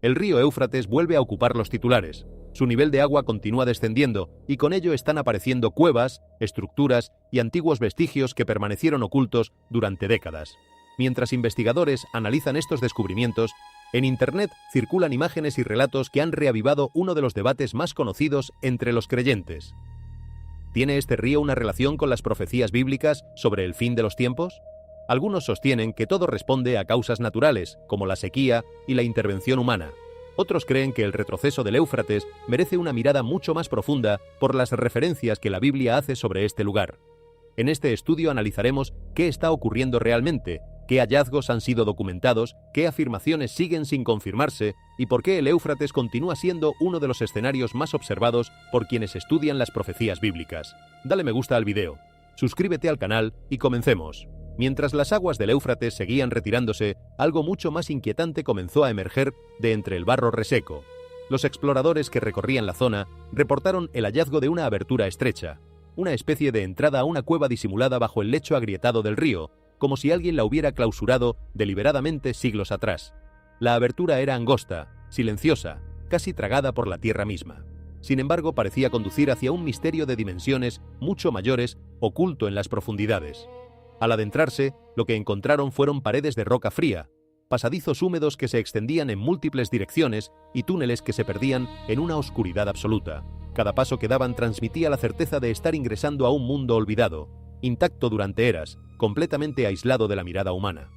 El río Éufrates vuelve a ocupar los titulares. Su nivel de agua continúa descendiendo y con ello están apareciendo cuevas, estructuras y antiguos vestigios que permanecieron ocultos durante décadas. Mientras investigadores analizan estos descubrimientos, en Internet circulan imágenes y relatos que han reavivado uno de los debates más conocidos entre los creyentes. ¿Tiene este río una relación con las profecías bíblicas sobre el fin de los tiempos? Algunos sostienen que todo responde a causas naturales, como la sequía y la intervención humana. Otros creen que el retroceso del Éufrates merece una mirada mucho más profunda por las referencias que la Biblia hace sobre este lugar. En este estudio analizaremos qué está ocurriendo realmente, qué hallazgos han sido documentados, qué afirmaciones siguen sin confirmarse y por qué el Éufrates continúa siendo uno de los escenarios más observados por quienes estudian las profecías bíblicas. Dale me gusta al video, suscríbete al canal y comencemos. Mientras las aguas del Éufrates seguían retirándose, algo mucho más inquietante comenzó a emerger de entre el barro reseco. Los exploradores que recorrían la zona reportaron el hallazgo de una abertura estrecha, una especie de entrada a una cueva disimulada bajo el lecho agrietado del río, como si alguien la hubiera clausurado deliberadamente siglos atrás. La abertura era angosta, silenciosa, casi tragada por la tierra misma. Sin embargo, parecía conducir hacia un misterio de dimensiones mucho mayores, oculto en las profundidades. Al adentrarse, lo que encontraron fueron paredes de roca fría, pasadizos húmedos que se extendían en múltiples direcciones y túneles que se perdían en una oscuridad absoluta. Cada paso que daban transmitía la certeza de estar ingresando a un mundo olvidado, intacto durante eras, completamente aislado de la mirada humana.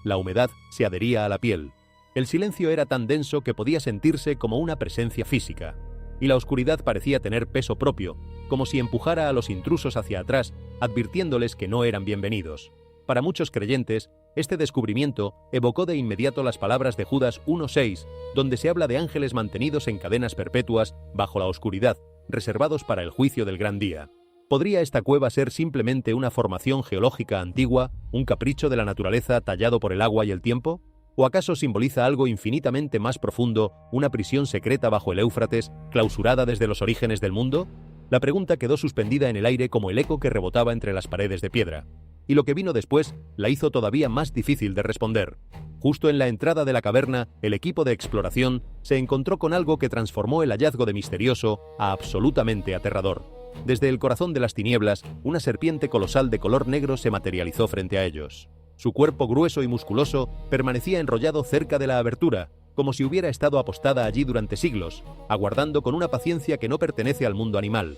La humedad se adhería a la piel. El silencio era tan denso que podía sentirse como una presencia física. Y la oscuridad parecía tener peso propio, como si empujara a los intrusos hacia atrás, advirtiéndoles que no eran bienvenidos. Para muchos creyentes, este descubrimiento evocó de inmediato las palabras de Judas 1:6, donde se habla de ángeles mantenidos en cadenas perpetuas bajo la oscuridad, reservados para el juicio del gran día. ¿Podría esta cueva ser simplemente una formación geológica antigua, un capricho de la naturaleza tallado por el agua y el tiempo? ¿O acaso simboliza algo infinitamente más profundo, una prisión secreta bajo el Éufrates, clausurada desde los orígenes del mundo? La pregunta quedó suspendida en el aire como el eco que rebotaba entre las paredes de piedra. Y lo que vino después la hizo todavía más difícil de responder. Justo en la entrada de la caverna, el equipo de exploración se encontró con algo que transformó el hallazgo de misterioso a absolutamente aterrador. Desde el corazón de las tinieblas, una serpiente colosal de color negro se materializó frente a ellos. Su cuerpo grueso y musculoso permanecía enrollado cerca de la abertura, como si hubiera estado apostada allí durante siglos, aguardando con una paciencia que no pertenece al mundo animal.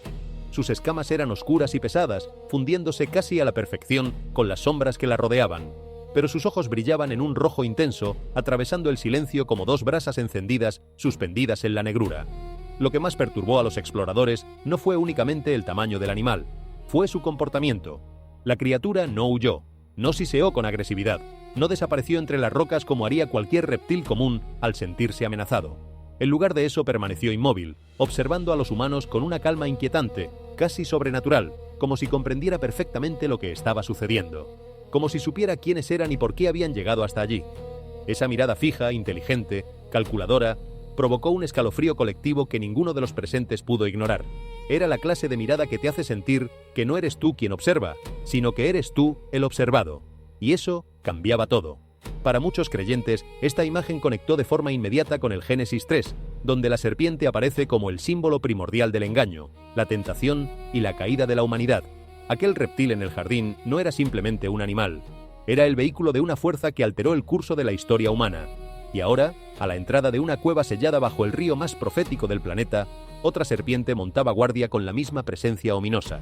Sus escamas eran oscuras y pesadas, fundiéndose casi a la perfección con las sombras que la rodeaban. Pero sus ojos brillaban en un rojo intenso, atravesando el silencio como dos brasas encendidas suspendidas en la negrura. Lo que más perturbó a los exploradores no fue únicamente el tamaño del animal, fue su comportamiento. La criatura no huyó, no siseó con agresividad, no desapareció entre las rocas como haría cualquier reptil común al sentirse amenazado. En lugar de eso permaneció inmóvil, observando a los humanos con una calma inquietante, casi sobrenatural, como si comprendiera perfectamente lo que estaba sucediendo, como si supiera quiénes eran y por qué habían llegado hasta allí. Esa mirada fija, inteligente, calculadora, provocó un escalofrío colectivo que ninguno de los presentes pudo ignorar. Era la clase de mirada que te hace sentir que no eres tú quien observa, sino que eres tú el observado. Y eso cambiaba todo. Para muchos creyentes, esta imagen conectó de forma inmediata con el Génesis 3, donde la serpiente aparece como el símbolo primordial del engaño, la tentación y la caída de la humanidad. Aquel reptil en el jardín no era simplemente un animal, era el vehículo de una fuerza que alteró el curso de la historia humana. Y ahora, a la entrada de una cueva sellada bajo el río más profético del planeta, otra serpiente montaba guardia con la misma presencia ominosa.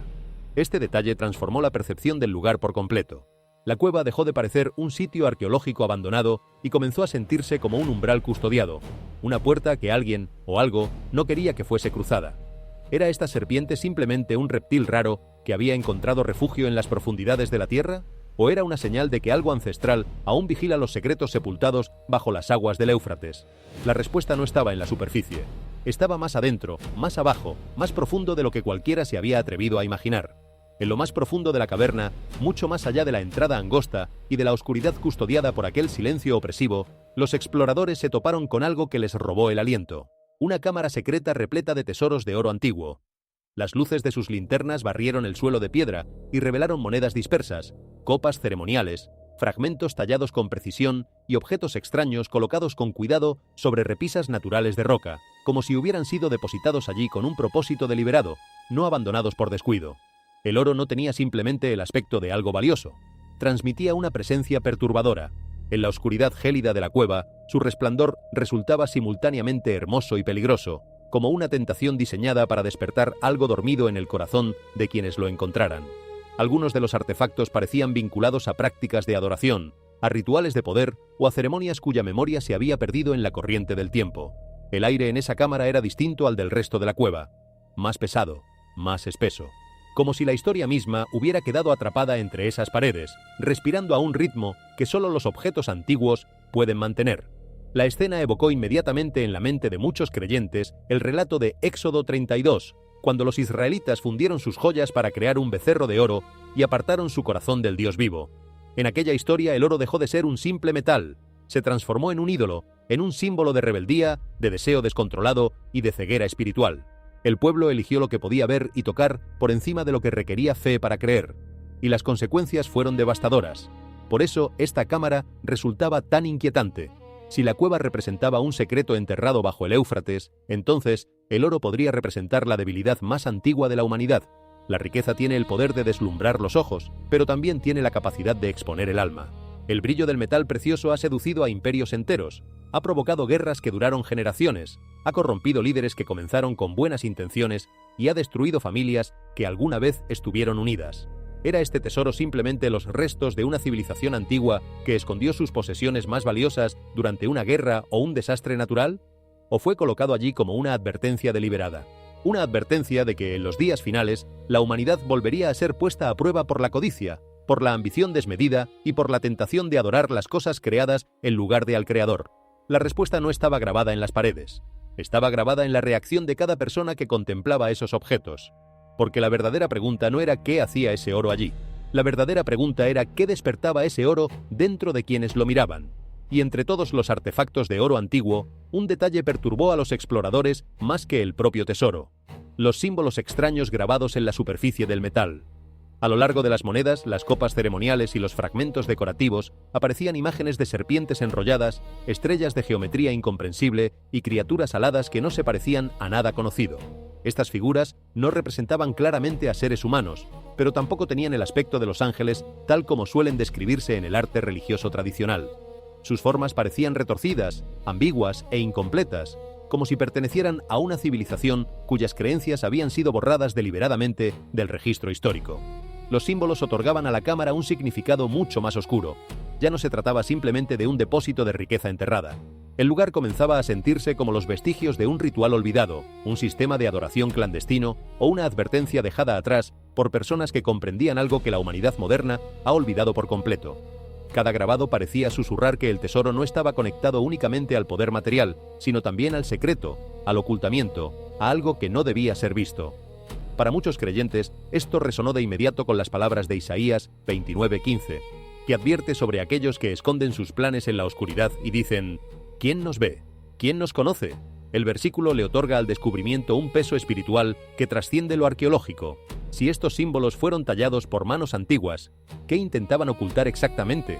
Este detalle transformó la percepción del lugar por completo. La cueva dejó de parecer un sitio arqueológico abandonado y comenzó a sentirse como un umbral custodiado, una puerta que alguien o algo no quería que fuese cruzada. ¿Era esta serpiente simplemente un reptil raro que había encontrado refugio en las profundidades de la tierra? ¿O era una señal de que algo ancestral aún vigila los secretos sepultados bajo las aguas del Éufrates? La respuesta no estaba en la superficie. Estaba más adentro, más abajo, más profundo de lo que cualquiera se había atrevido a imaginar. En lo más profundo de la caverna, mucho más allá de la entrada angosta y de la oscuridad custodiada por aquel silencio opresivo, los exploradores se toparon con algo que les robó el aliento. Una cámara secreta repleta de tesoros de oro antiguo. Las luces de sus linternas barrieron el suelo de piedra y revelaron monedas dispersas, copas ceremoniales, fragmentos tallados con precisión y objetos extraños colocados con cuidado sobre repisas naturales de roca, como si hubieran sido depositados allí con un propósito deliberado, no abandonados por descuido. El oro no tenía simplemente el aspecto de algo valioso, transmitía una presencia perturbadora. En la oscuridad gélida de la cueva, su resplandor resultaba simultáneamente hermoso y peligroso, como una tentación diseñada para despertar algo dormido en el corazón de quienes lo encontraran. Algunos de los artefactos parecían vinculados a prácticas de adoración, a rituales de poder o a ceremonias cuya memoria se había perdido en la corriente del tiempo. El aire en esa cámara era distinto al del resto de la cueva, más pesado, más espeso, como si la historia misma hubiera quedado atrapada entre esas paredes, respirando a un ritmo que solo los objetos antiguos pueden mantener. La escena evocó inmediatamente en la mente de muchos creyentes el relato de Éxodo 32, cuando los israelitas fundieron sus joyas para crear un becerro de oro y apartaron su corazón del Dios vivo. En aquella historia el oro dejó de ser un simple metal, se transformó en un ídolo, en un símbolo de rebeldía, de deseo descontrolado y de ceguera espiritual. El pueblo eligió lo que podía ver y tocar por encima de lo que requería fe para creer, y las consecuencias fueron devastadoras. Por eso esta cámara resultaba tan inquietante. Si la cueva representaba un secreto enterrado bajo el Éufrates, entonces el oro podría representar la debilidad más antigua de la humanidad. La riqueza tiene el poder de deslumbrar los ojos, pero también tiene la capacidad de exponer el alma. El brillo del metal precioso ha seducido a imperios enteros, ha provocado guerras que duraron generaciones, ha corrompido líderes que comenzaron con buenas intenciones y ha destruido familias que alguna vez estuvieron unidas. ¿Era este tesoro simplemente los restos de una civilización antigua que escondió sus posesiones más valiosas durante una guerra o un desastre natural? ¿O fue colocado allí como una advertencia deliberada? Una advertencia de que en los días finales la humanidad volvería a ser puesta a prueba por la codicia, por la ambición desmedida y por la tentación de adorar las cosas creadas en lugar de al Creador. La respuesta no estaba grabada en las paredes, estaba grabada en la reacción de cada persona que contemplaba esos objetos. Porque la verdadera pregunta no era qué hacía ese oro allí. La verdadera pregunta era qué despertaba ese oro dentro de quienes lo miraban. Y entre todos los artefactos de oro antiguo, un detalle perturbó a los exploradores más que el propio tesoro: los símbolos extraños grabados en la superficie del metal. A lo largo de las monedas, las copas ceremoniales y los fragmentos decorativos aparecían imágenes de serpientes enrolladas, estrellas de geometría incomprensible y criaturas aladas que no se parecían a nada conocido. Estas figuras no representaban claramente a seres humanos, pero tampoco tenían el aspecto de los ángeles tal como suelen describirse en el arte religioso tradicional. Sus formas parecían retorcidas, ambiguas e incompletas, como si pertenecieran a una civilización cuyas creencias habían sido borradas deliberadamente del registro histórico. Los símbolos otorgaban a la cámara un significado mucho más oscuro. Ya no se trataba simplemente de un depósito de riqueza enterrada. El lugar comenzaba a sentirse como los vestigios de un ritual olvidado, un sistema de adoración clandestino o una advertencia dejada atrás por personas que comprendían algo que la humanidad moderna ha olvidado por completo. Cada grabado parecía susurrar que el tesoro no estaba conectado únicamente al poder material, sino también al secreto, al ocultamiento, a algo que no debía ser visto. Para muchos creyentes, esto resonó de inmediato con las palabras de Isaías 29:15, que advierte sobre aquellos que esconden sus planes en la oscuridad y dicen: ¿quién nos ve? ¿Quién nos conoce? El versículo le otorga al descubrimiento un peso espiritual que trasciende lo arqueológico. Si estos símbolos fueron tallados por manos antiguas, ¿qué intentaban ocultar exactamente?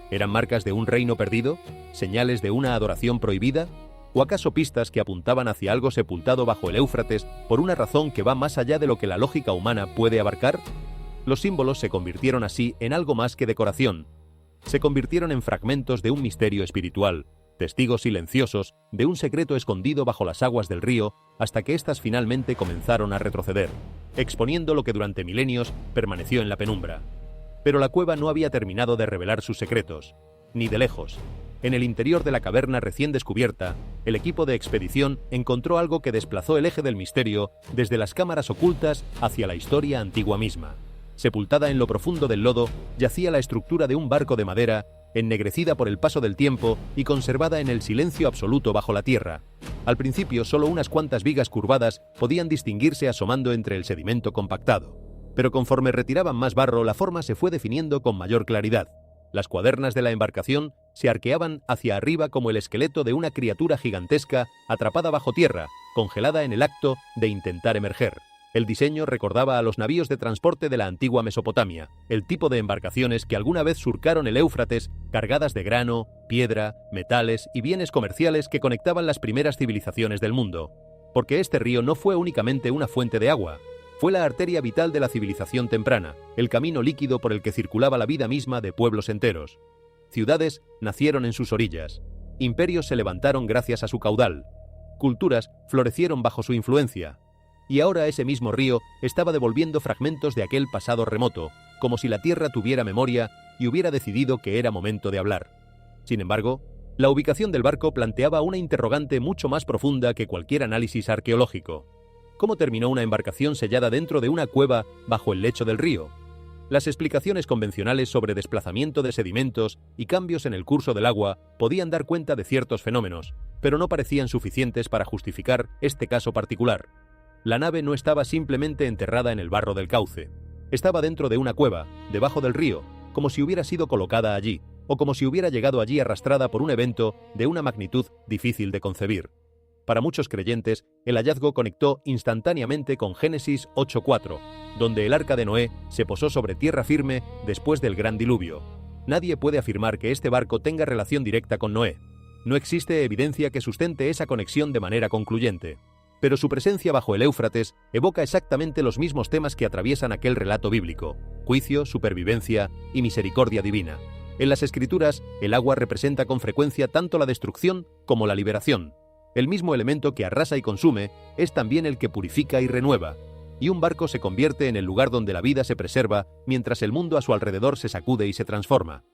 ¿Eran marcas de un reino perdido? ¿Señales de una adoración prohibida? ¿O acaso pistas que apuntaban hacia algo sepultado bajo el Éufrates por una razón que va más allá de lo que la lógica humana puede abarcar? Los símbolos se convirtieron así en algo más que decoración. Se convirtieron en fragmentos de un misterio espiritual, testigos silenciosos de un secreto escondido bajo las aguas del río, hasta que éstas finalmente comenzaron a retroceder, exponiendo lo que durante milenios permaneció en la penumbra. Pero la cueva no había terminado de revelar sus secretos, ni de lejos. En el interior de la caverna recién descubierta, el equipo de expedición encontró algo que desplazó el eje del misterio desde las cámaras ocultas hacia la historia antigua misma. Sepultada en lo profundo del lodo, yacía la estructura de un barco de madera, ennegrecida por el paso del tiempo y conservada en el silencio absoluto bajo la tierra. Al principio, solo unas cuantas vigas curvadas podían distinguirse asomando entre el sedimento compactado. Pero conforme retiraban más barro, la forma se fue definiendo con mayor claridad. Las cuadernas de la embarcación se arqueaban hacia arriba como el esqueleto de una criatura gigantesca atrapada bajo tierra, congelada en el acto de intentar emerger. El diseño recordaba a los navíos de transporte de la antigua Mesopotamia, el tipo de embarcaciones que alguna vez surcaron el Éufrates cargadas de grano, piedra, metales y bienes comerciales que conectaban las primeras civilizaciones del mundo. Porque este río no fue únicamente una fuente de agua, fue la arteria vital de la civilización temprana, el camino líquido por el que circulaba la vida misma de pueblos enteros. Ciudades nacieron en sus orillas, imperios se levantaron gracias a su caudal, culturas florecieron bajo su influencia, y ahora ese mismo río estaba devolviendo fragmentos de aquel pasado remoto, como si la tierra tuviera memoria y hubiera decidido que era momento de hablar. Sin embargo, la ubicación del barco planteaba una interrogante mucho más profunda que cualquier análisis arqueológico. ¿Cómo terminó una embarcación sellada dentro de una cueva bajo el lecho del río? Las explicaciones convencionales sobre desplazamiento de sedimentos y cambios en el curso del agua podían dar cuenta de ciertos fenómenos, pero no parecían suficientes para justificar este caso particular. La nave no estaba simplemente enterrada en el barro del cauce. Estaba dentro de una cueva, debajo del río, como si hubiera sido colocada allí, o como si hubiera llegado allí arrastrada por un evento de una magnitud difícil de concebir. Para muchos creyentes, el hallazgo conectó instantáneamente con Génesis 8:4, donde el arca de Noé se posó sobre tierra firme después del gran diluvio. Nadie puede afirmar que este barco tenga relación directa con Noé. No existe evidencia que sustente esa conexión de manera concluyente. Pero su presencia bajo el Éufrates evoca exactamente los mismos temas que atraviesan aquel relato bíblico: juicio, supervivencia y misericordia divina. En las Escrituras, el agua representa con frecuencia tanto la destrucción como la liberación. El mismo elemento que arrasa y consume es también el que purifica y renueva. Y un barco se convierte en el lugar donde la vida se preserva mientras el mundo a su alrededor se sacude y se transforma.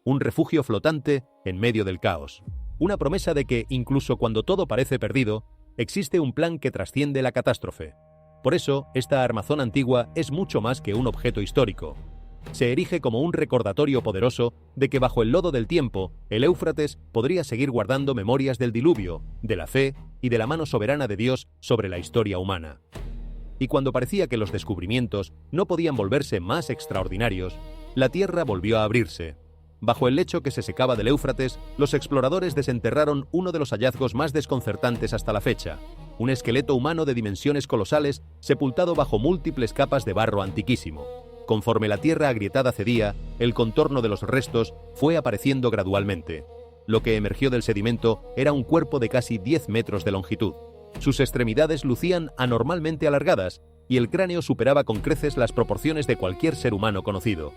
Un refugio flotante en medio del caos. Una promesa de que, incluso cuando todo parece perdido, existe un plan que trasciende la catástrofe. Por eso, esta armazón antigua es mucho más que un objeto histórico. Se erige como un recordatorio poderoso de que bajo el lodo del tiempo, el Éufrates podría seguir guardando memorias del diluvio, de la fe y de la mano soberana de Dios sobre la historia humana. Y cuando parecía que los descubrimientos no podían volverse más extraordinarios, la tierra volvió a abrirse. Bajo el lecho que se secaba del Éufrates, los exploradores desenterraron uno de los hallazgos más desconcertantes hasta la fecha: un esqueleto humano de dimensiones colosales sepultado bajo múltiples capas de barro antiquísimo. Conforme la tierra agrietada cedía, el contorno de los restos fue apareciendo gradualmente. Lo que emergió del sedimento era un cuerpo de casi 10 metros de longitud. Sus extremidades lucían anormalmente alargadas y el cráneo superaba con creces las proporciones de cualquier ser humano conocido.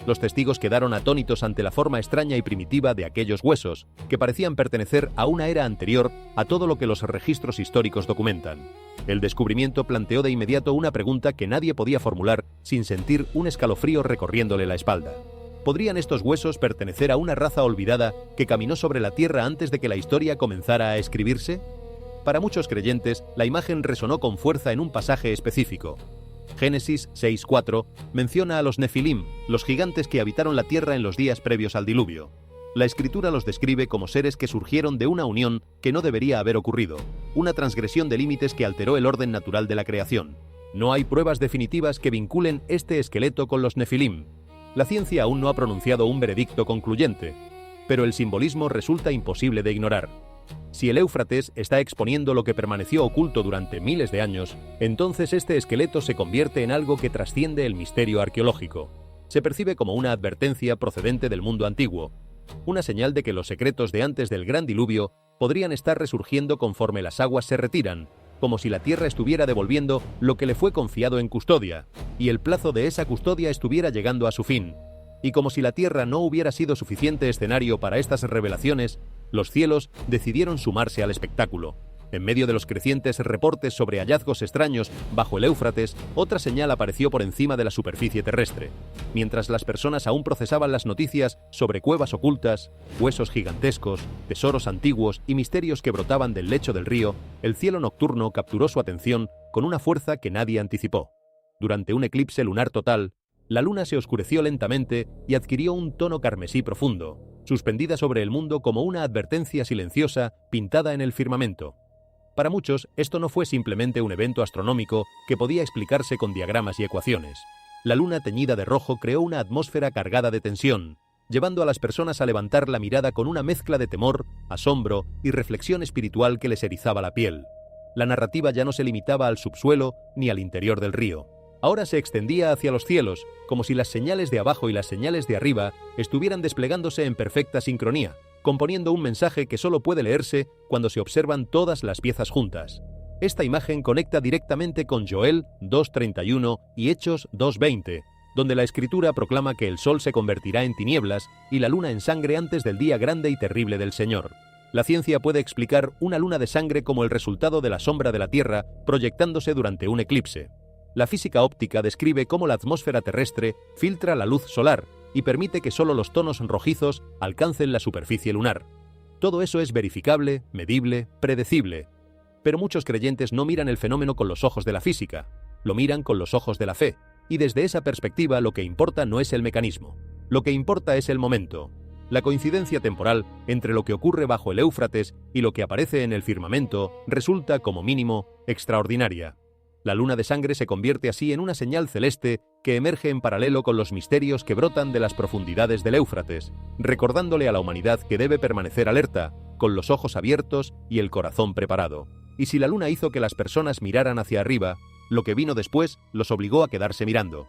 Los testigos quedaron atónitos ante la forma extraña y primitiva de aquellos huesos, que parecían pertenecer a una era anterior a todo lo que los registros históricos documentan. El descubrimiento planteó de inmediato una pregunta que nadie podía formular sin sentir un escalofrío recorriéndole la espalda. ¿Podrían estos huesos pertenecer a una raza olvidada que caminó sobre la tierra antes de que la historia comenzara a escribirse? Para muchos creyentes, la imagen resonó con fuerza en un pasaje específico. Génesis 6:4 menciona a los Nefilim, los gigantes que habitaron la tierra en los días previos al diluvio. La escritura los describe como seres que surgieron de una unión que no debería haber ocurrido, una transgresión de límites que alteró el orden natural de la creación. No hay pruebas definitivas que vinculen este esqueleto con los Nefilim. La ciencia aún no ha pronunciado un veredicto concluyente, pero el simbolismo resulta imposible de ignorar. Si el Éufrates está exponiendo lo que permaneció oculto durante miles de años, entonces este esqueleto se convierte en algo que trasciende el misterio arqueológico. Se percibe como una advertencia procedente del mundo antiguo, una señal de que los secretos de antes del gran diluvio podrían estar resurgiendo conforme las aguas se retiran, como si la tierra estuviera devolviendo lo que le fue confiado en custodia, y el plazo de esa custodia estuviera llegando a su fin. Y como si la tierra no hubiera sido suficiente escenario para estas revelaciones, los cielos decidieron sumarse al espectáculo. En medio de los crecientes reportes sobre hallazgos extraños bajo el Éufrates, otra señal apareció por encima de la superficie terrestre. Mientras las personas aún procesaban las noticias sobre cuevas ocultas, huesos gigantescos, tesoros antiguos y misterios que brotaban del lecho del río, el cielo nocturno capturó su atención con una fuerza que nadie anticipó. Durante un eclipse lunar total, la luna se oscureció lentamente y adquirió un tono carmesí profundo, suspendida sobre el mundo como una advertencia silenciosa pintada en el firmamento. Para muchos, esto no fue simplemente un evento astronómico que podía explicarse con diagramas y ecuaciones. La luna teñida de rojo creó una atmósfera cargada de tensión, llevando a las personas a levantar la mirada con una mezcla de temor, asombro y reflexión espiritual que les erizaba la piel. La narrativa ya no se limitaba al subsuelo ni al interior del río. Ahora se extendía hacia los cielos, como si las señales de abajo y las señales de arriba estuvieran desplegándose en perfecta sincronía, componiendo un mensaje que solo puede leerse cuando se observan todas las piezas juntas. Esta imagen conecta directamente con Joel 2:31 y Hechos 2:20, donde la Escritura proclama que el sol se convertirá en tinieblas y la luna en sangre antes del día grande y terrible del Señor. La ciencia puede explicar una luna de sangre como el resultado de la sombra de la Tierra proyectándose durante un eclipse. La física óptica describe cómo la atmósfera terrestre filtra la luz solar y permite que solo los tonos rojizos alcancen la superficie lunar. Todo eso es verificable, medible, predecible. Pero muchos creyentes no miran el fenómeno con los ojos de la física, lo miran con los ojos de la fe, y desde esa perspectiva lo que importa no es el mecanismo, lo que importa es el momento. La coincidencia temporal entre lo que ocurre bajo el Éufrates y lo que aparece en el firmamento resulta, como mínimo, extraordinaria. La luna de sangre se convierte así en una señal celeste que emerge en paralelo con los misterios que brotan de las profundidades del Éufrates, recordándole a la humanidad que debe permanecer alerta, con los ojos abiertos y el corazón preparado. Y si la luna hizo que las personas miraran hacia arriba, lo que vino después los obligó a quedarse mirando.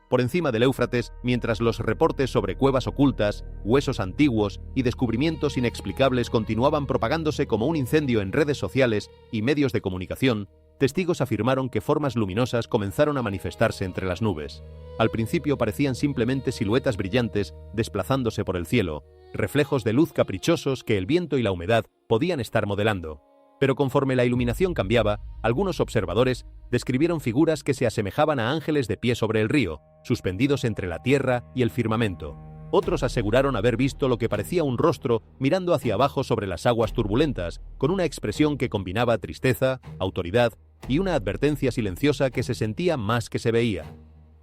Por encima del Éufrates, mientras los reportes sobre cuevas ocultas, huesos antiguos y descubrimientos inexplicables continuaban propagándose como un incendio en redes sociales y medios de comunicación, testigos afirmaron que formas luminosas comenzaron a manifestarse entre las nubes. Al principio parecían simplemente siluetas brillantes desplazándose por el cielo, reflejos de luz caprichosos que el viento y la humedad podían estar modelando. Pero conforme la iluminación cambiaba, algunos observadores describieron figuras que se asemejaban a ángeles de pie sobre el río, suspendidos entre la tierra y el firmamento. Otros aseguraron haber visto lo que parecía un rostro mirando hacia abajo sobre las aguas turbulentas, con una expresión que combinaba tristeza, autoridad y una advertencia silenciosa que se sentía más que se veía.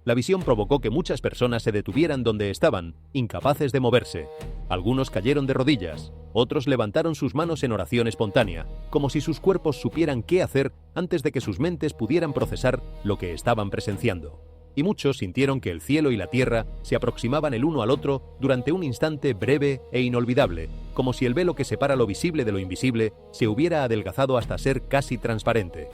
La visión provocó que muchas personas se detuvieran donde estaban, incapaces de moverse. Algunos cayeron de rodillas, otros levantaron sus manos en oración espontánea, como si sus cuerpos supieran qué hacer antes de que sus mentes pudieran procesar lo que estaban presenciando. Y muchos sintieron que el cielo y la tierra se aproximaban el uno al otro durante un instante breve e inolvidable, como si el velo que separa lo visible de lo invisible se hubiera adelgazado hasta ser casi transparente.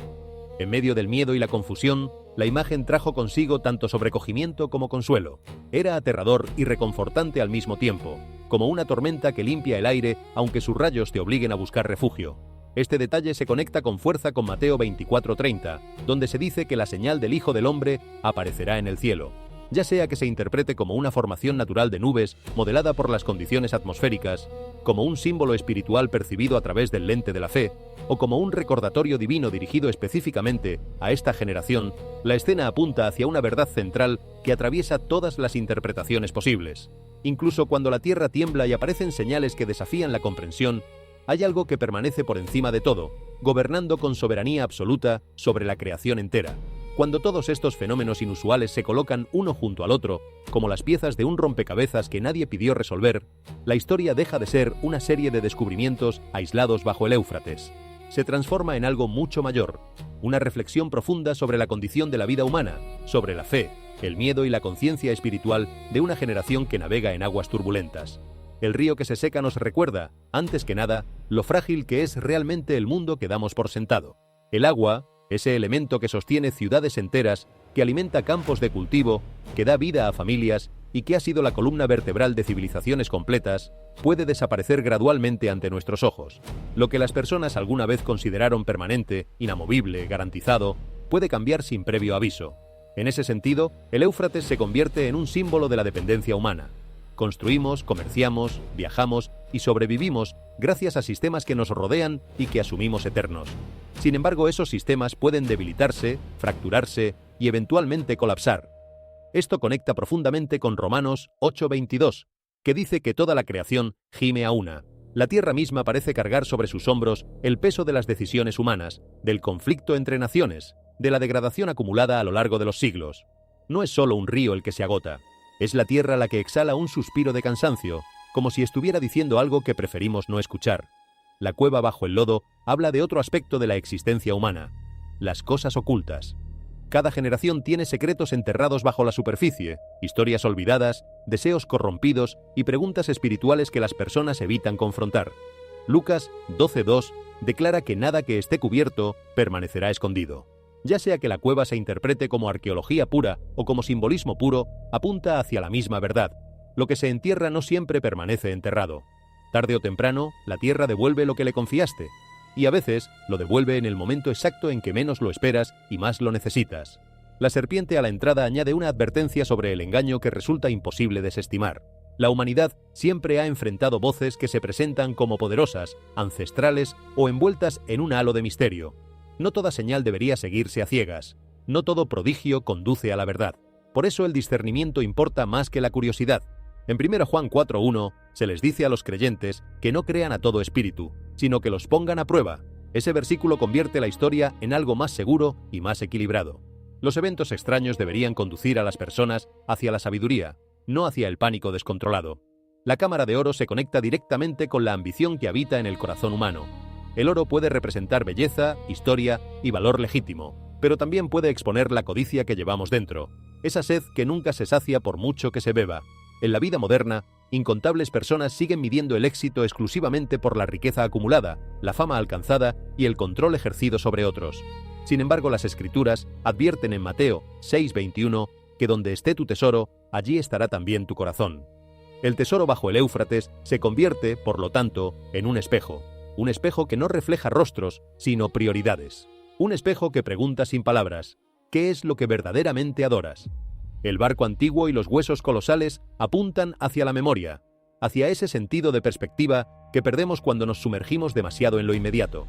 En medio del miedo y la confusión, la imagen trajo consigo tanto sobrecogimiento como consuelo. Era aterrador y reconfortante al mismo tiempo, como una tormenta que limpia el aire aunque sus rayos te obliguen a buscar refugio. Este detalle se conecta con fuerza con Mateo 24:30, donde se dice que la señal del Hijo del Hombre aparecerá en el cielo. Ya sea que se interprete como una formación natural de nubes modelada por las condiciones atmosféricas, como un símbolo espiritual percibido a través del lente de la fe, o como un recordatorio divino dirigido específicamente a esta generación, la escena apunta hacia una verdad central que atraviesa todas las interpretaciones posibles. Incluso cuando la tierra tiembla y aparecen señales que desafían la comprensión, hay algo que permanece por encima de todo, gobernando con soberanía absoluta sobre la creación entera. Cuando todos estos fenómenos inusuales se colocan uno junto al otro, como las piezas de un rompecabezas que nadie pidió resolver, la historia deja de ser una serie de descubrimientos aislados bajo el Éufrates. Se transforma en algo mucho mayor, una reflexión profunda sobre la condición de la vida humana, sobre la fe, el miedo y la conciencia espiritual de una generación que navega en aguas turbulentas. El río que se seca nos recuerda, antes que nada, lo frágil que es realmente el mundo que damos por sentado. El agua, ese elemento que sostiene ciudades enteras, que alimenta campos de cultivo, que da vida a familias y que ha sido la columna vertebral de civilizaciones completas, puede desaparecer gradualmente ante nuestros ojos. Lo que las personas alguna vez consideraron permanente, inamovible, garantizado, puede cambiar sin previo aviso. En ese sentido, el Éufrates se convierte en un símbolo de la dependencia humana. Construimos, comerciamos, viajamos y sobrevivimos gracias a sistemas que nos rodean y que asumimos eternos. Sin embargo, esos sistemas pueden debilitarse, fracturarse y eventualmente colapsar. Esto conecta profundamente con Romanos 8:22, que dice que toda la creación gime a una. La tierra misma parece cargar sobre sus hombros el peso de las decisiones humanas, del conflicto entre naciones, de la degradación acumulada a lo largo de los siglos. No es solo un río el que se agota. Es la tierra la que exhala un suspiro de cansancio, como si estuviera diciendo algo que preferimos no escuchar. La cueva bajo el lodo habla de otro aspecto de la existencia humana, las cosas ocultas. Cada generación tiene secretos enterrados bajo la superficie, historias olvidadas, deseos corrompidos y preguntas espirituales que las personas evitan confrontar. Lucas 12:2 declara que nada que esté cubierto permanecerá escondido. Ya sea que la cueva se interprete como arqueología pura o como simbolismo puro, apunta hacia la misma verdad. Lo que se entierra no siempre permanece enterrado. Tarde o temprano, la tierra devuelve lo que le confiaste, y a veces lo devuelve en el momento exacto en que menos lo esperas y más lo necesitas. La serpiente a la entrada añade una advertencia sobre el engaño que resulta imposible desestimar. La humanidad siempre ha enfrentado voces que se presentan como poderosas, ancestrales o envueltas en un halo de misterio. No toda señal debería seguirse a ciegas. No todo prodigio conduce a la verdad. Por eso el discernimiento importa más que la curiosidad. En 1 Juan 4:1 se les dice a los creyentes que no crean a todo espíritu, sino que los pongan a prueba. Ese versículo convierte la historia en algo más seguro y más equilibrado. Los eventos extraños deberían conducir a las personas hacia la sabiduría, no hacia el pánico descontrolado. La cámara de oro se conecta directamente con la ambición que habita en el corazón humano. El oro puede representar belleza, historia y valor legítimo, pero también puede exponer la codicia que llevamos dentro, esa sed que nunca se sacia por mucho que se beba. En la vida moderna, incontables personas siguen midiendo el éxito exclusivamente por la riqueza acumulada, la fama alcanzada y el control ejercido sobre otros. Sin embargo, las Escrituras advierten en Mateo 6:21 que donde esté tu tesoro, allí estará también tu corazón. El tesoro bajo el Éufrates se convierte, por lo tanto, en un espejo que no refleja rostros, sino prioridades. Un espejo que pregunta sin palabras, ¿qué es lo que verdaderamente adoras? El barco antiguo y los huesos colosales apuntan hacia la memoria, hacia ese sentido de perspectiva que perdemos cuando nos sumergimos demasiado en lo inmediato.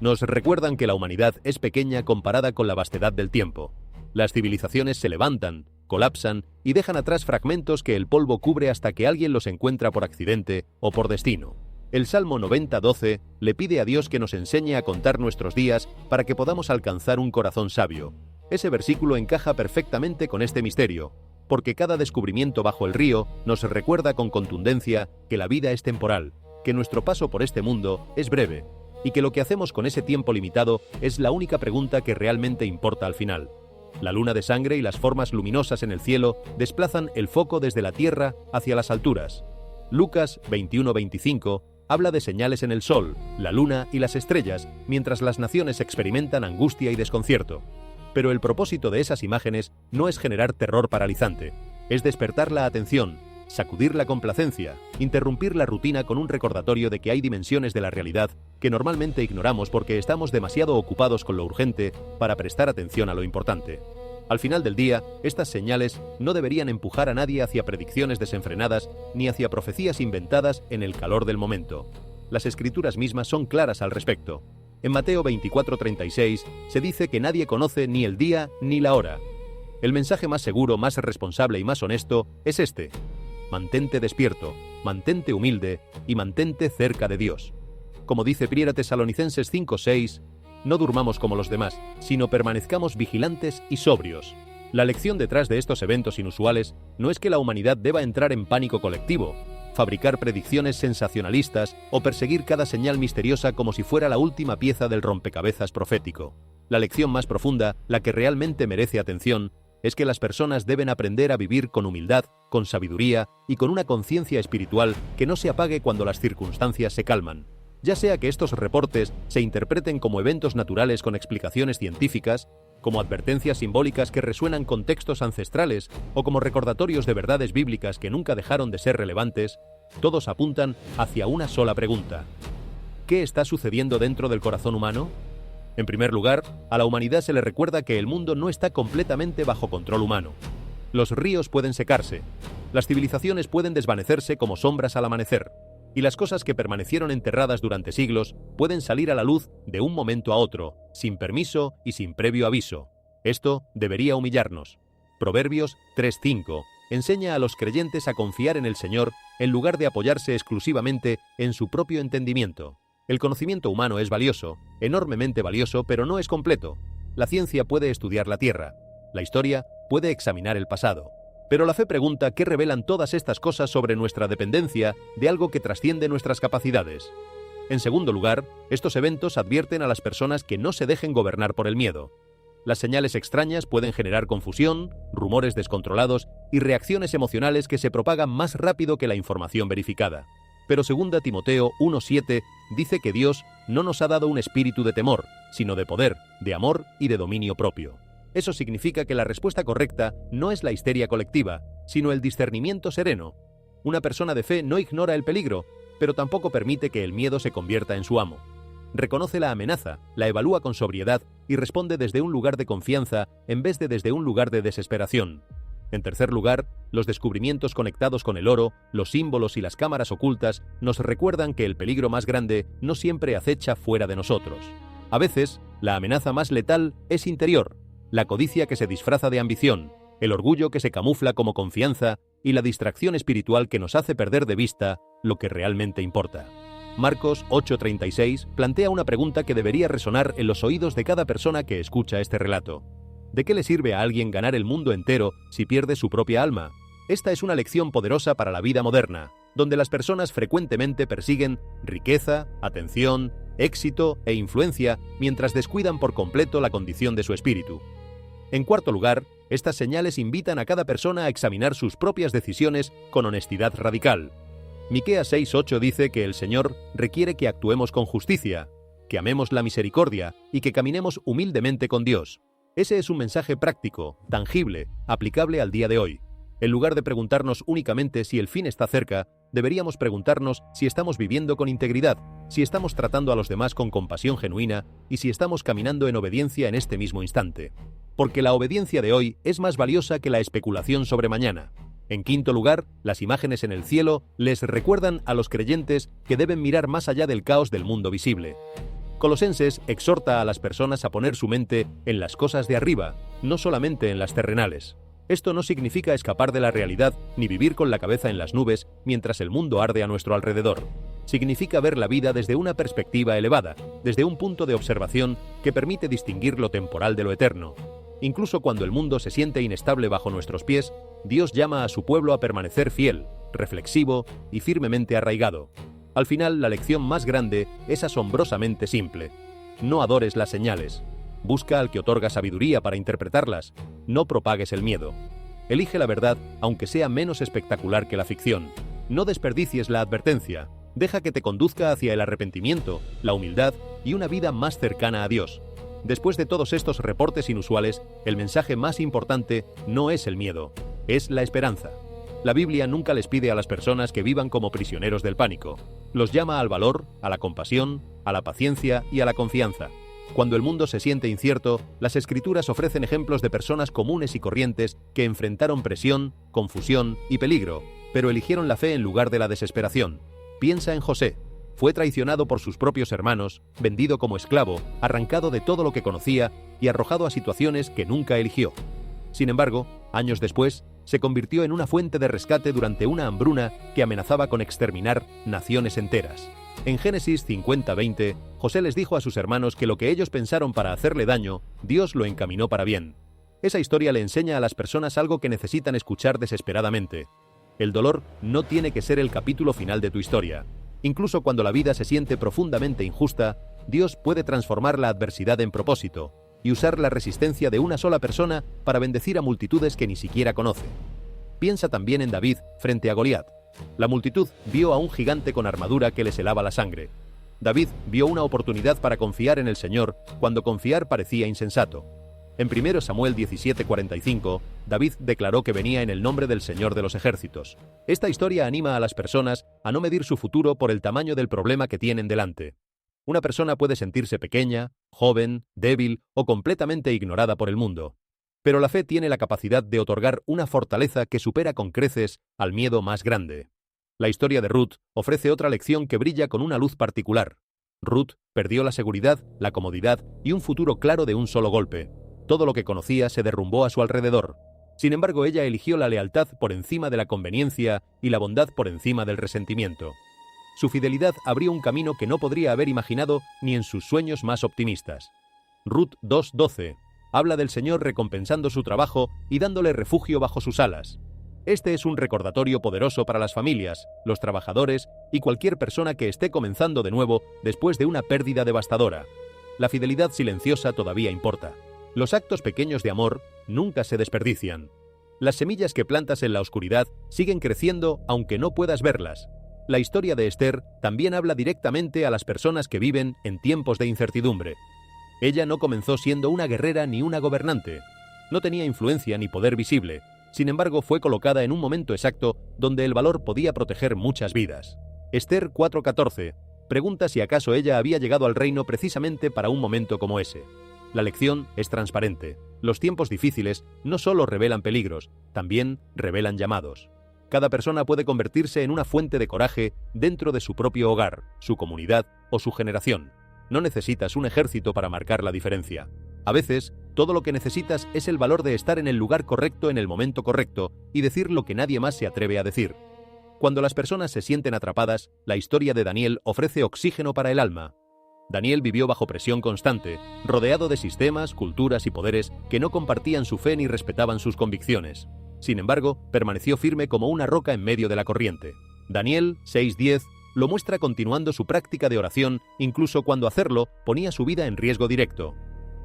Nos recuerdan que la humanidad es pequeña comparada con la vastedad del tiempo. Las civilizaciones se levantan, colapsan y dejan atrás fragmentos que el polvo cubre hasta que alguien los encuentra por accidente o por destino. El Salmo 90:12 le pide a Dios que nos enseñe a contar nuestros días para que podamos alcanzar un corazón sabio. Ese versículo encaja perfectamente con este misterio, porque cada descubrimiento bajo el río nos recuerda con contundencia que la vida es temporal, que nuestro paso por este mundo es breve, y que lo que hacemos con ese tiempo limitado es la única pregunta que realmente importa al final. La luna de sangre y las formas luminosas en el cielo desplazan el foco desde la tierra hacia las alturas. Lucas 21:25 habla de señales en el sol, la luna y las estrellas, mientras las naciones experimentan angustia y desconcierto. Pero el propósito de esas imágenes no es generar terror paralizante, es despertar la atención, sacudir la complacencia, interrumpir la rutina con un recordatorio de que hay dimensiones de la realidad que normalmente ignoramos porque estamos demasiado ocupados con lo urgente para prestar atención a lo importante. Al final del día, estas señales no deberían empujar a nadie hacia predicciones desenfrenadas ni hacia profecías inventadas en el calor del momento. Las Escrituras mismas son claras al respecto. En Mateo 24:36 se dice que nadie conoce ni el día ni la hora. El mensaje más seguro, más responsable y más honesto es este: mantente despierto, mantente humilde y mantente cerca de Dios. Como dice 1 Tesalonicenses 5:6, no durmamos como los demás, sino permanezcamos vigilantes y sobrios. La lección detrás de estos eventos inusuales no es que la humanidad deba entrar en pánico colectivo, fabricar predicciones sensacionalistas o perseguir cada señal misteriosa como si fuera la última pieza del rompecabezas profético. La lección más profunda, la que realmente merece atención, es que las personas deben aprender a vivir con humildad, con sabiduría y con una conciencia espiritual que no se apague cuando las circunstancias se calman. Ya sea que estos reportes se interpreten como eventos naturales con explicaciones científicas, como advertencias simbólicas que resuenan con textos ancestrales o como recordatorios de verdades bíblicas que nunca dejaron de ser relevantes, todos apuntan hacia una sola pregunta: ¿qué está sucediendo dentro del corazón humano? En primer lugar, a la humanidad se le recuerda que el mundo no está completamente bajo control humano. Los ríos pueden secarse, las civilizaciones pueden desvanecerse como sombras al amanecer, y las cosas que permanecieron enterradas durante siglos pueden salir a la luz de un momento a otro, sin permiso y sin previo aviso. Esto debería humillarnos. Proverbios 3:5 enseña a los creyentes a confiar en el Señor en lugar de apoyarse exclusivamente en su propio entendimiento. El conocimiento humano es valioso, enormemente valioso, pero no es completo. La ciencia puede estudiar la Tierra, la historia puede examinar el pasado. Pero la fe pregunta qué revelan todas estas cosas sobre nuestra dependencia de algo que trasciende nuestras capacidades. En segundo lugar, estos eventos advierten a las personas que no se dejen gobernar por el miedo. Las señales extrañas pueden generar confusión, rumores descontrolados y reacciones emocionales que se propagan más rápido que la información verificada. Pero 2 Timoteo 1:7 dice que Dios no nos ha dado un espíritu de temor, sino de poder, de amor y de dominio propio. Eso significa que la respuesta correcta no es la histeria colectiva, sino el discernimiento sereno. Una persona de fe no ignora el peligro, pero tampoco permite que el miedo se convierta en su amo. Reconoce la amenaza, la evalúa con sobriedad y responde desde un lugar de confianza en vez de desde un lugar de desesperación. En tercer lugar, los descubrimientos conectados con el oro, los símbolos y las cámaras ocultas nos recuerdan que el peligro más grande no siempre acecha fuera de nosotros. A veces, la amenaza más letal es interior, la codicia que se disfraza de ambición, el orgullo que se camufla como confianza y la distracción espiritual que nos hace perder de vista lo que realmente importa. Marcos 8:36 plantea una pregunta que debería resonar en los oídos de cada persona que escucha este relato. ¿De qué le sirve a alguien ganar el mundo entero si pierde su propia alma? Esta es una lección poderosa para la vida moderna, donde las personas frecuentemente persiguen riqueza, atención, éxito e influencia mientras descuidan por completo la condición de su espíritu. En cuarto lugar, estas señales invitan a cada persona a examinar sus propias decisiones con honestidad radical. Miqueas 6:8 dice que el Señor requiere que actuemos con justicia, que amemos la misericordia y que caminemos humildemente con Dios. Ese es un mensaje práctico, tangible, aplicable al día de hoy. En lugar de preguntarnos únicamente si el fin está cerca, deberíamos preguntarnos si estamos viviendo con integridad, si estamos tratando a los demás con compasión genuina y si estamos caminando en obediencia en este mismo instante. Porque la obediencia de hoy es más valiosa que la especulación sobre mañana. En quinto lugar, las imágenes en el cielo les recuerdan a los creyentes que deben mirar más allá del caos del mundo visible. Colosenses exhorta a las personas a poner su mente en las cosas de arriba, no solamente en las terrenales. Esto no significa escapar de la realidad ni vivir con la cabeza en las nubes mientras el mundo arde a nuestro alrededor. Significa ver la vida desde una perspectiva elevada, desde un punto de observación que permite distinguir lo temporal de lo eterno. Incluso cuando el mundo se siente inestable bajo nuestros pies, Dios llama a su pueblo a permanecer fiel, reflexivo y firmemente arraigado. Al final, la lección más grande es asombrosamente simple. No adores las señales. Busca al que otorga sabiduría para interpretarlas. No propagues el miedo. Elige la verdad, aunque sea menos espectacular que la ficción. No desperdicies la advertencia. Deja que te conduzca hacia el arrepentimiento, la humildad y una vida más cercana a Dios. Después de todos estos reportes inusuales, el mensaje más importante no es el miedo, es la esperanza. La Biblia nunca les pide a las personas que vivan como prisioneros del pánico. Los llama al valor, a la compasión, a la paciencia y a la confianza. Cuando el mundo se siente incierto, las Escrituras ofrecen ejemplos de personas comunes y corrientes que enfrentaron presión, confusión y peligro, pero eligieron la fe en lugar de la desesperación. Piensa en José. Fue traicionado por sus propios hermanos, vendido como esclavo, arrancado de todo lo que conocía y arrojado a situaciones que nunca eligió. Sin embargo, años después, se convirtió en una fuente de rescate durante una hambruna que amenazaba con exterminar naciones enteras. En Génesis 50:20, José les dijo a sus hermanos que lo que ellos pensaron para hacerle daño, Dios lo encaminó para bien. Esa historia le enseña a las personas algo que necesitan escuchar desesperadamente. El dolor no tiene que ser el capítulo final de tu historia. Incluso cuando la vida se siente profundamente injusta, Dios puede transformar la adversidad en propósito y usar la resistencia de una sola persona para bendecir a multitudes que ni siquiera conoce. Piensa también en David frente a Goliat. La multitud vio a un gigante con armadura que les helaba la sangre. David vio una oportunidad para confiar en el Señor cuando confiar parecía insensato. En 1 Samuel 17:45, David declaró que venía en el nombre del Señor de los ejércitos. Esta historia anima a las personas a no medir su futuro por el tamaño del problema que tienen delante. Una persona puede sentirse pequeña, joven, débil o completamente ignorada por el mundo. Pero la fe tiene la capacidad de otorgar una fortaleza que supera con creces al miedo más grande. La historia de Ruth ofrece otra lección que brilla con una luz particular. Ruth perdió la seguridad, la comodidad y un futuro claro de un solo golpe. Todo lo que conocía se derrumbó a su alrededor. Sin embargo, ella eligió la lealtad por encima de la conveniencia y la bondad por encima del resentimiento. Su fidelidad abrió un camino que no podría haber imaginado ni en sus sueños más optimistas. Ruth 2:12 habla del Señor recompensando su trabajo y dándole refugio bajo sus alas. Este es un recordatorio poderoso para las familias, los trabajadores y cualquier persona que esté comenzando de nuevo después de una pérdida devastadora. La fidelidad silenciosa todavía importa. Los actos pequeños de amor nunca se desperdician. Las semillas que plantas en la oscuridad siguen creciendo aunque no puedas verlas. La historia de Esther también habla directamente a las personas que viven en tiempos de incertidumbre. Ella no comenzó siendo una guerrera ni una gobernante. No tenía influencia ni poder visible. Sin embargo, fue colocada en un momento exacto donde el valor podía proteger muchas vidas. Esther 4:14 pregunta si acaso ella había llegado al reino precisamente para un momento como ese. La lección es transparente. Los tiempos difíciles no solo revelan peligros, también revelan llamados. Cada persona puede convertirse en una fuente de coraje dentro de su propio hogar, su comunidad o su generación. No necesitas un ejército para marcar la diferencia. A veces, todo lo que necesitas es el valor de estar en el lugar correcto en el momento correcto y decir lo que nadie más se atreve a decir. Cuando las personas se sienten atrapadas, la historia de Daniel ofrece oxígeno para el alma. Daniel vivió bajo presión constante, rodeado de sistemas, culturas y poderes que no compartían su fe ni respetaban sus convicciones. Sin embargo, permaneció firme como una roca en medio de la corriente. Daniel 6:10 lo muestra continuando su práctica de oración, incluso cuando hacerlo ponía su vida en riesgo directo.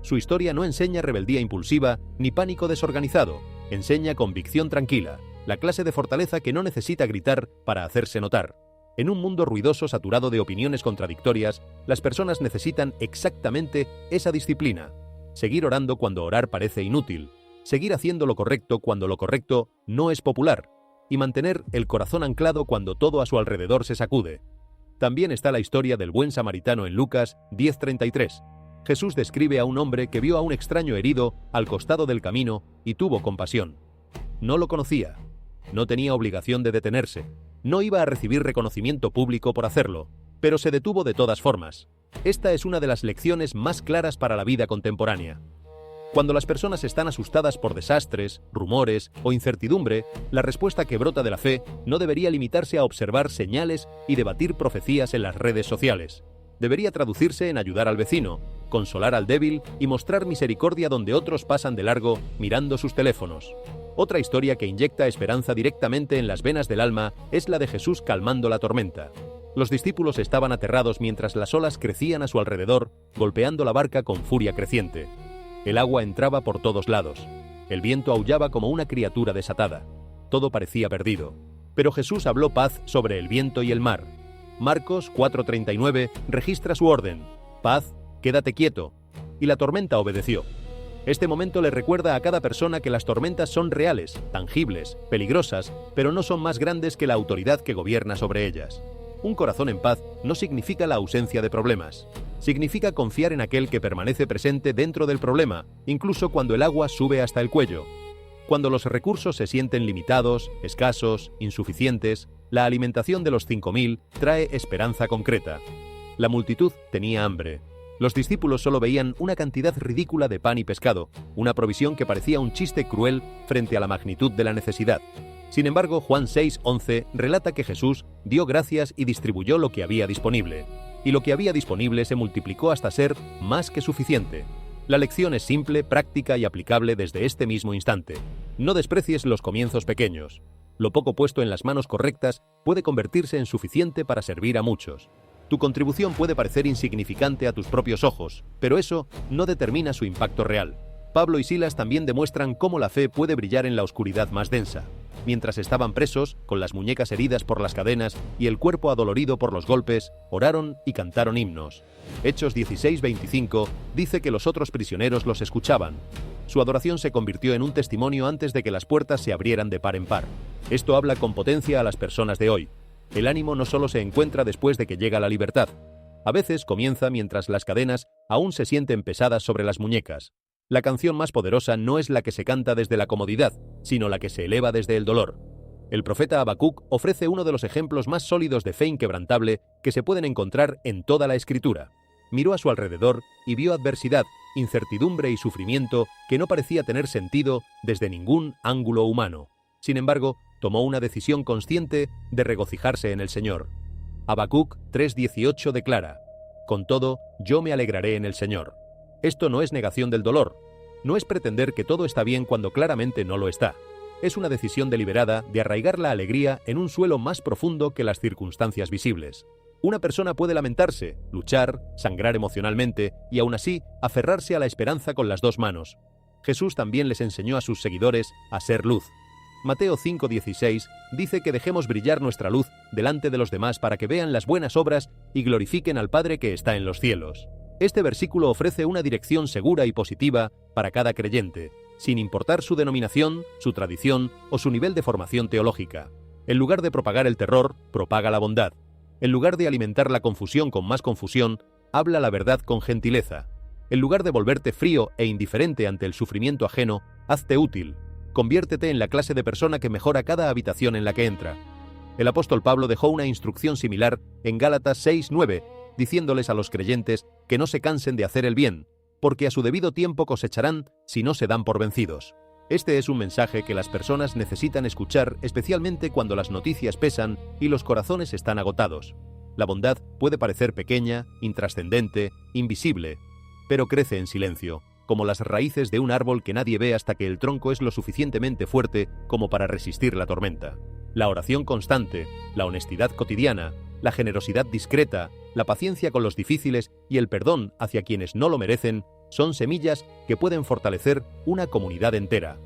Su historia no enseña rebeldía impulsiva ni pánico desorganizado, enseña convicción tranquila, la clase de fortaleza que no necesita gritar para hacerse notar. En un mundo ruidoso saturado de opiniones contradictorias, las personas necesitan exactamente esa disciplina. Seguir orando cuando orar parece inútil, seguir haciendo lo correcto cuando lo correcto no es popular, y mantener el corazón anclado cuando todo a su alrededor se sacude. También está la historia del buen samaritano en Lucas 10:33. Jesús describe a un hombre que vio a un extraño herido al costado del camino y tuvo compasión. No lo conocía. No tenía obligación de detenerse. No iba a recibir reconocimiento público por hacerlo, pero se detuvo de todas formas. Esta es una de las lecciones más claras para la vida contemporánea. Cuando las personas están asustadas por desastres, rumores o incertidumbre, la respuesta que brota de la fe no debería limitarse a observar señales y debatir profecías en las redes sociales. Debería traducirse en ayudar al vecino, consolar al débil y mostrar misericordia donde otros pasan de largo mirando sus teléfonos. Otra historia que inyecta esperanza directamente en las venas del alma es la de Jesús calmando la tormenta. Los discípulos estaban aterrados mientras las olas crecían a su alrededor, golpeando la barca con furia creciente. El agua entraba por todos lados. El viento aullaba como una criatura desatada. Todo parecía perdido. Pero Jesús habló paz sobre el viento y el mar. Marcos 4:39 registra su orden: paz, quédate quieto. Y la tormenta obedeció. Este momento le recuerda a cada persona que las tormentas son reales, tangibles, peligrosas, pero no son más grandes que la autoridad que gobierna sobre ellas. Un corazón en paz no significa la ausencia de problemas. Significa confiar en aquel que permanece presente dentro del problema, incluso cuando el agua sube hasta el cuello. Cuando los recursos se sienten limitados, escasos, insuficientes, la alimentación de los 5.000 trae esperanza concreta. La multitud tenía hambre. Los discípulos solo veían una cantidad ridícula de pan y pescado, una provisión que parecía un chiste cruel frente a la magnitud de la necesidad. Sin embargo, Juan 6:11 relata que Jesús dio gracias y distribuyó lo que había disponible. Y lo que había disponible se multiplicó hasta ser más que suficiente. La lección es simple, práctica y aplicable desde este mismo instante. No desprecies los comienzos pequeños. Lo poco puesto en las manos correctas puede convertirse en suficiente para servir a muchos. Tu contribución puede parecer insignificante a tus propios ojos, pero eso no determina su impacto real. Pablo y Silas también demuestran cómo la fe puede brillar en la oscuridad más densa. Mientras estaban presos, con las muñecas heridas por las cadenas y el cuerpo adolorido por los golpes, oraron y cantaron himnos. Hechos 16:25 dice que los otros prisioneros los escuchaban. Su adoración se convirtió en un testimonio antes de que las puertas se abrieran de par en par. Esto habla con potencia a las personas de hoy. El ánimo no solo se encuentra después de que llega la libertad. A veces comienza mientras las cadenas aún se sienten pesadas sobre las muñecas. La canción más poderosa no es la que se canta desde la comodidad, sino la que se eleva desde el dolor. El profeta Habacuc ofrece uno de los ejemplos más sólidos de fe inquebrantable que se pueden encontrar en toda la Escritura. Miró a su alrededor y vio adversidad, incertidumbre y sufrimiento que no parecía tener sentido desde ningún ángulo humano. Sin embargo, tomó una decisión consciente de regocijarse en el Señor. Habacuc 3:18 declara: «Con todo, yo me alegraré en el Señor». Esto no es negación del dolor. No es pretender que todo está bien cuando claramente no lo está. Es una decisión deliberada de arraigar la alegría en un suelo más profundo que las circunstancias visibles. Una persona puede lamentarse, luchar, sangrar emocionalmente y aún así aferrarse a la esperanza con las dos manos. Jesús también les enseñó a sus seguidores a ser luz. Mateo 5:16 dice que dejemos brillar nuestra luz delante de los demás para que vean las buenas obras y glorifiquen al Padre que está en los cielos. Este versículo ofrece una dirección segura y positiva para cada creyente, sin importar su denominación, su tradición o su nivel de formación teológica. En lugar de propagar el terror, propaga la bondad. En lugar de alimentar la confusión con más confusión, habla la verdad con gentileza. En lugar de volverte frío e indiferente ante el sufrimiento ajeno, hazte útil. Conviértete en la clase de persona que mejora cada habitación en la que entra. El apóstol Pablo dejó una instrucción similar en Gálatas 6:9, diciéndoles a los creyentes que no se cansen de hacer el bien, porque a su debido tiempo cosecharán si no se dan por vencidos. Este es un mensaje que las personas necesitan escuchar, especialmente cuando las noticias pesan y los corazones están agotados. La bondad puede parecer pequeña, intrascendente, invisible, pero crece en silencio, como las raíces de un árbol que nadie ve hasta que el tronco es lo suficientemente fuerte como para resistir la tormenta. La oración constante, la honestidad cotidiana, la generosidad discreta, la paciencia con los difíciles y el perdón hacia quienes no lo merecen son semillas que pueden fortalecer una comunidad entera.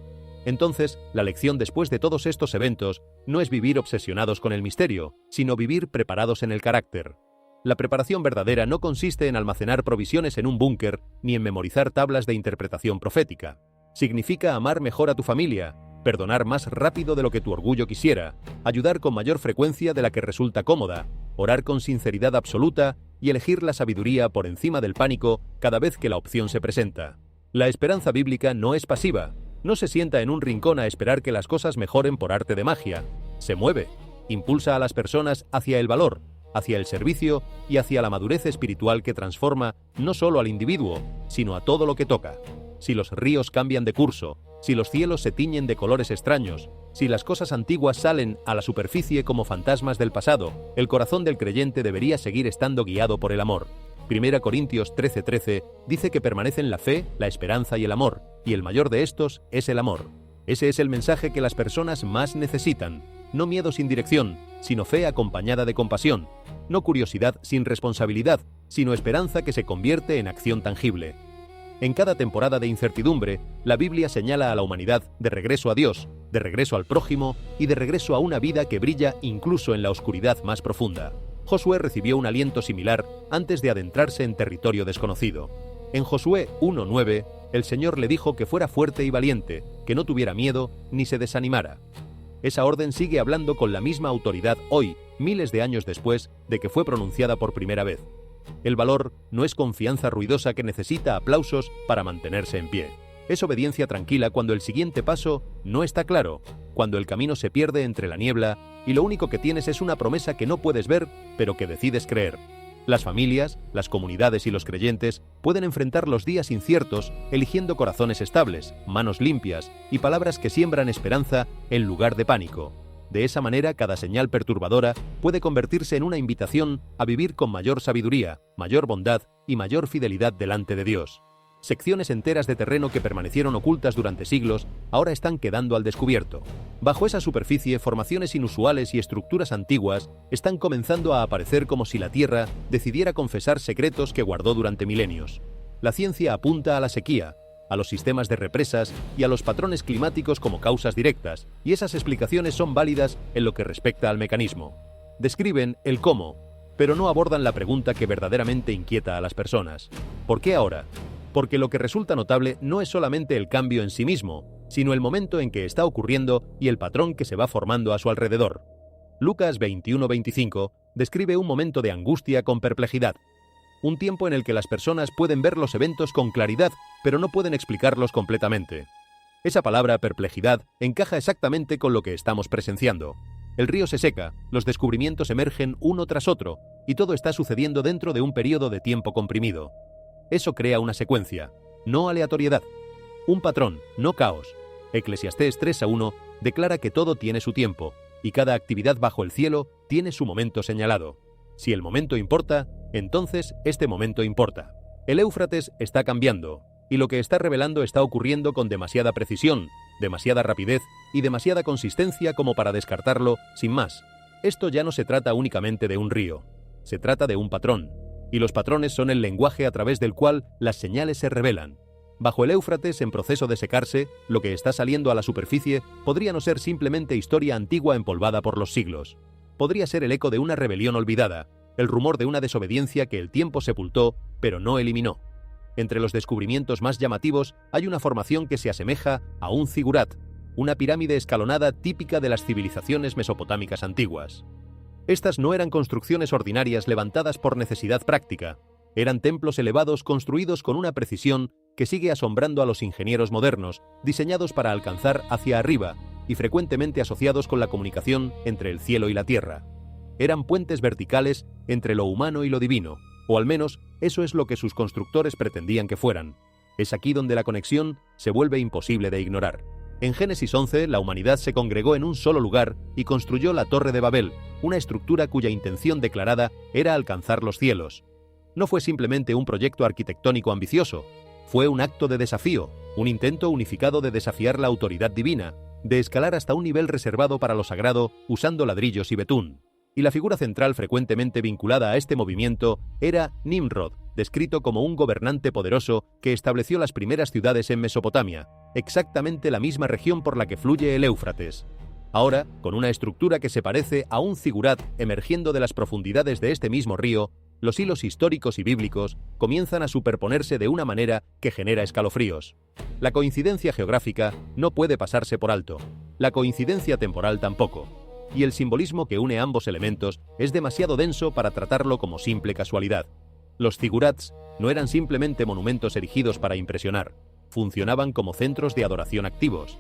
Entonces, la lección después de todos estos eventos no es vivir obsesionados con el misterio, sino vivir preparados en el carácter. La preparación verdadera no consiste en almacenar provisiones en un búnker ni en memorizar tablas de interpretación profética. Significa amar mejor a tu familia, perdonar más rápido de lo que tu orgullo quisiera, ayudar con mayor frecuencia de la que resulta cómoda, orar con sinceridad absoluta y elegir la sabiduría por encima del pánico cada vez que la opción se presenta. La esperanza bíblica no es pasiva, no se sienta en un rincón a esperar que las cosas mejoren por arte de magia. Se mueve, impulsa a las personas hacia el valor, hacia el servicio y hacia la madurez espiritual que transforma no solo al individuo, sino a todo lo que toca. Si los ríos cambian de curso, si los cielos se tiñen de colores extraños, si las cosas antiguas salen a la superficie como fantasmas del pasado, el corazón del creyente debería seguir estando guiado por el amor. 1 Corintios 13:13 dice que permanecen la fe, la esperanza y el amor, y el mayor de estos es el amor. Ese es el mensaje que las personas más necesitan. No miedo sin dirección, sino fe acompañada de compasión. No curiosidad sin responsabilidad, sino esperanza que se convierte en acción tangible. En cada temporada de incertidumbre, la Biblia señala a la humanidad de regreso a Dios, de regreso al prójimo y de regreso a una vida que brilla incluso en la oscuridad más profunda. Josué recibió un aliento similar antes de adentrarse en territorio desconocido. En Josué 1:9, el Señor le dijo que fuera fuerte y valiente, que no tuviera miedo ni se desanimara. Esa orden sigue hablando con la misma autoridad hoy, miles de años después de que fue pronunciada por primera vez. El valor no es confianza ruidosa que necesita aplausos para mantenerse en pie. Es obediencia tranquila cuando el siguiente paso no está claro, cuando el camino se pierde entre la niebla y lo único que tienes es una promesa que no puedes ver, pero que decides creer. Las familias, las comunidades y los creyentes pueden enfrentar los días inciertos eligiendo corazones estables, manos limpias y palabras que siembran esperanza en lugar de pánico. De esa manera, cada señal perturbadora puede convertirse en una invitación a vivir con mayor sabiduría, mayor bondad y mayor fidelidad delante de Dios. Secciones enteras de terreno que permanecieron ocultas durante siglos ahora están quedando al descubierto. Bajo esa superficie, formaciones inusuales y estructuras antiguas están comenzando a aparecer como si la Tierra decidiera confesar secretos que guardó durante milenios. La ciencia apunta a la sequía, a los sistemas de represas y a los patrones climáticos como causas directas, y esas explicaciones son válidas en lo que respecta al mecanismo. Describen el cómo, pero no abordan la pregunta que verdaderamente inquieta a las personas. ¿Por qué ahora? Porque lo que resulta notable no es solamente el cambio en sí mismo, sino el momento en que está ocurriendo y el patrón que se va formando a su alrededor. Lucas 21:25 describe un momento de angustia con perplejidad. Un tiempo en el que las personas pueden ver los eventos con claridad, pero no pueden explicarlos completamente. Esa palabra, perplejidad, encaja exactamente con lo que estamos presenciando. El río se seca, los descubrimientos emergen uno tras otro, y todo está sucediendo dentro de un periodo de tiempo comprimido. Eso crea una secuencia, no aleatoriedad. Un patrón, no caos. Eclesiastés 3:1 declara que todo tiene su tiempo, y cada actividad bajo el cielo tiene su momento señalado. Si el momento importa, entonces este momento importa. El Éufrates está cambiando, y lo que está revelando está ocurriendo con demasiada precisión, demasiada rapidez y demasiada consistencia como para descartarlo sin más. Esto ya no se trata únicamente de un río, se trata de un patrón, y los patrones son el lenguaje a través del cual las señales se revelan. Bajo el Éufrates, en proceso de secarse, lo que está saliendo a la superficie podría no ser simplemente historia antigua empolvada por los siglos. Podría ser el eco de una rebelión olvidada, el rumor de una desobediencia que el tiempo sepultó, pero no eliminó. Entre los descubrimientos más llamativos hay una formación que se asemeja a un zigurat, una pirámide escalonada típica de las civilizaciones mesopotámicas antiguas. Estas no eran construcciones ordinarias levantadas por necesidad práctica, eran templos elevados construidos con una precisión que sigue asombrando a los ingenieros modernos, diseñados para alcanzar hacia arriba y frecuentemente asociados con la comunicación entre el cielo y la tierra. Eran puentes verticales entre lo humano y lo divino, o al menos eso es lo que sus constructores pretendían que fueran. Es aquí donde la conexión se vuelve imposible de ignorar. En Génesis 11, la humanidad se congregó en un solo lugar y construyó la Torre de Babel, una estructura cuya intención declarada era alcanzar los cielos. No fue simplemente un proyecto arquitectónico ambicioso, fue un acto de desafío, un intento unificado de desafiar la autoridad divina, de escalar hasta un nivel reservado para lo sagrado usando ladrillos y betún. Y la figura central frecuentemente vinculada a este movimiento era Nimrod, descrito como un gobernante poderoso que estableció las primeras ciudades en Mesopotamia, exactamente la misma región por la que fluye el Éufrates. Ahora, con una estructura que se parece a un zigurat emergiendo de las profundidades de este mismo río, los hilos históricos y bíblicos comienzan a superponerse de una manera que genera escalofríos. La coincidencia geográfica no puede pasarse por alto, la coincidencia temporal tampoco, y el simbolismo que une ambos elementos es demasiado denso para tratarlo como simple casualidad. Los zigurats no eran simplemente monumentos erigidos para impresionar, funcionaban como centros de adoración activos.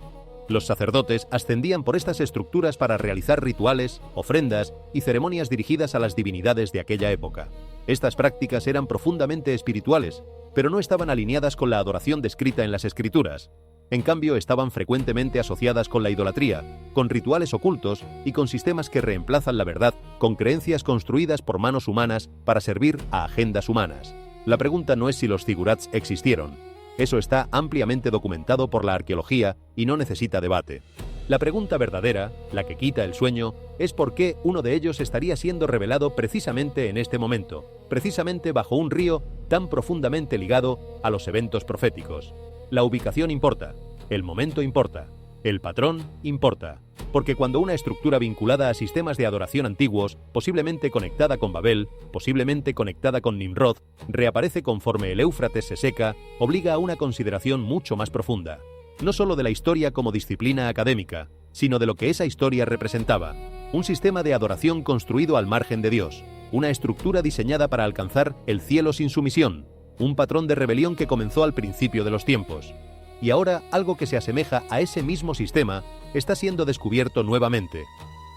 Los sacerdotes ascendían por estas estructuras para realizar rituales, ofrendas y ceremonias dirigidas a las divinidades de aquella época. Estas prácticas eran profundamente espirituales, pero no estaban alineadas con la adoración descrita en las Escrituras. En cambio, estaban frecuentemente asociadas con la idolatría, con rituales ocultos y con sistemas que reemplazan la verdad con creencias construidas por manos humanas para servir a agendas humanas. La pregunta no es si los zigurats existieron. Eso está ampliamente documentado por la arqueología y no necesita debate. La pregunta verdadera, la que quita el sueño, es por qué uno de ellos estaría siendo revelado precisamente en este momento, precisamente bajo un río tan profundamente ligado a los eventos proféticos. La ubicación importa, el momento importa, el patrón importa, porque cuando una estructura vinculada a sistemas de adoración antiguos, posiblemente conectada con Babel, posiblemente conectada con Nimrod, reaparece conforme el Éufrates se seca, obliga a una consideración mucho más profunda, no solo de la historia como disciplina académica, sino de lo que esa historia representaba, un sistema de adoración construido al margen de Dios, una estructura diseñada para alcanzar el cielo sin sumisión, un patrón de rebelión que comenzó al principio de los tiempos. Y ahora algo que se asemeja a ese mismo sistema está siendo descubierto nuevamente,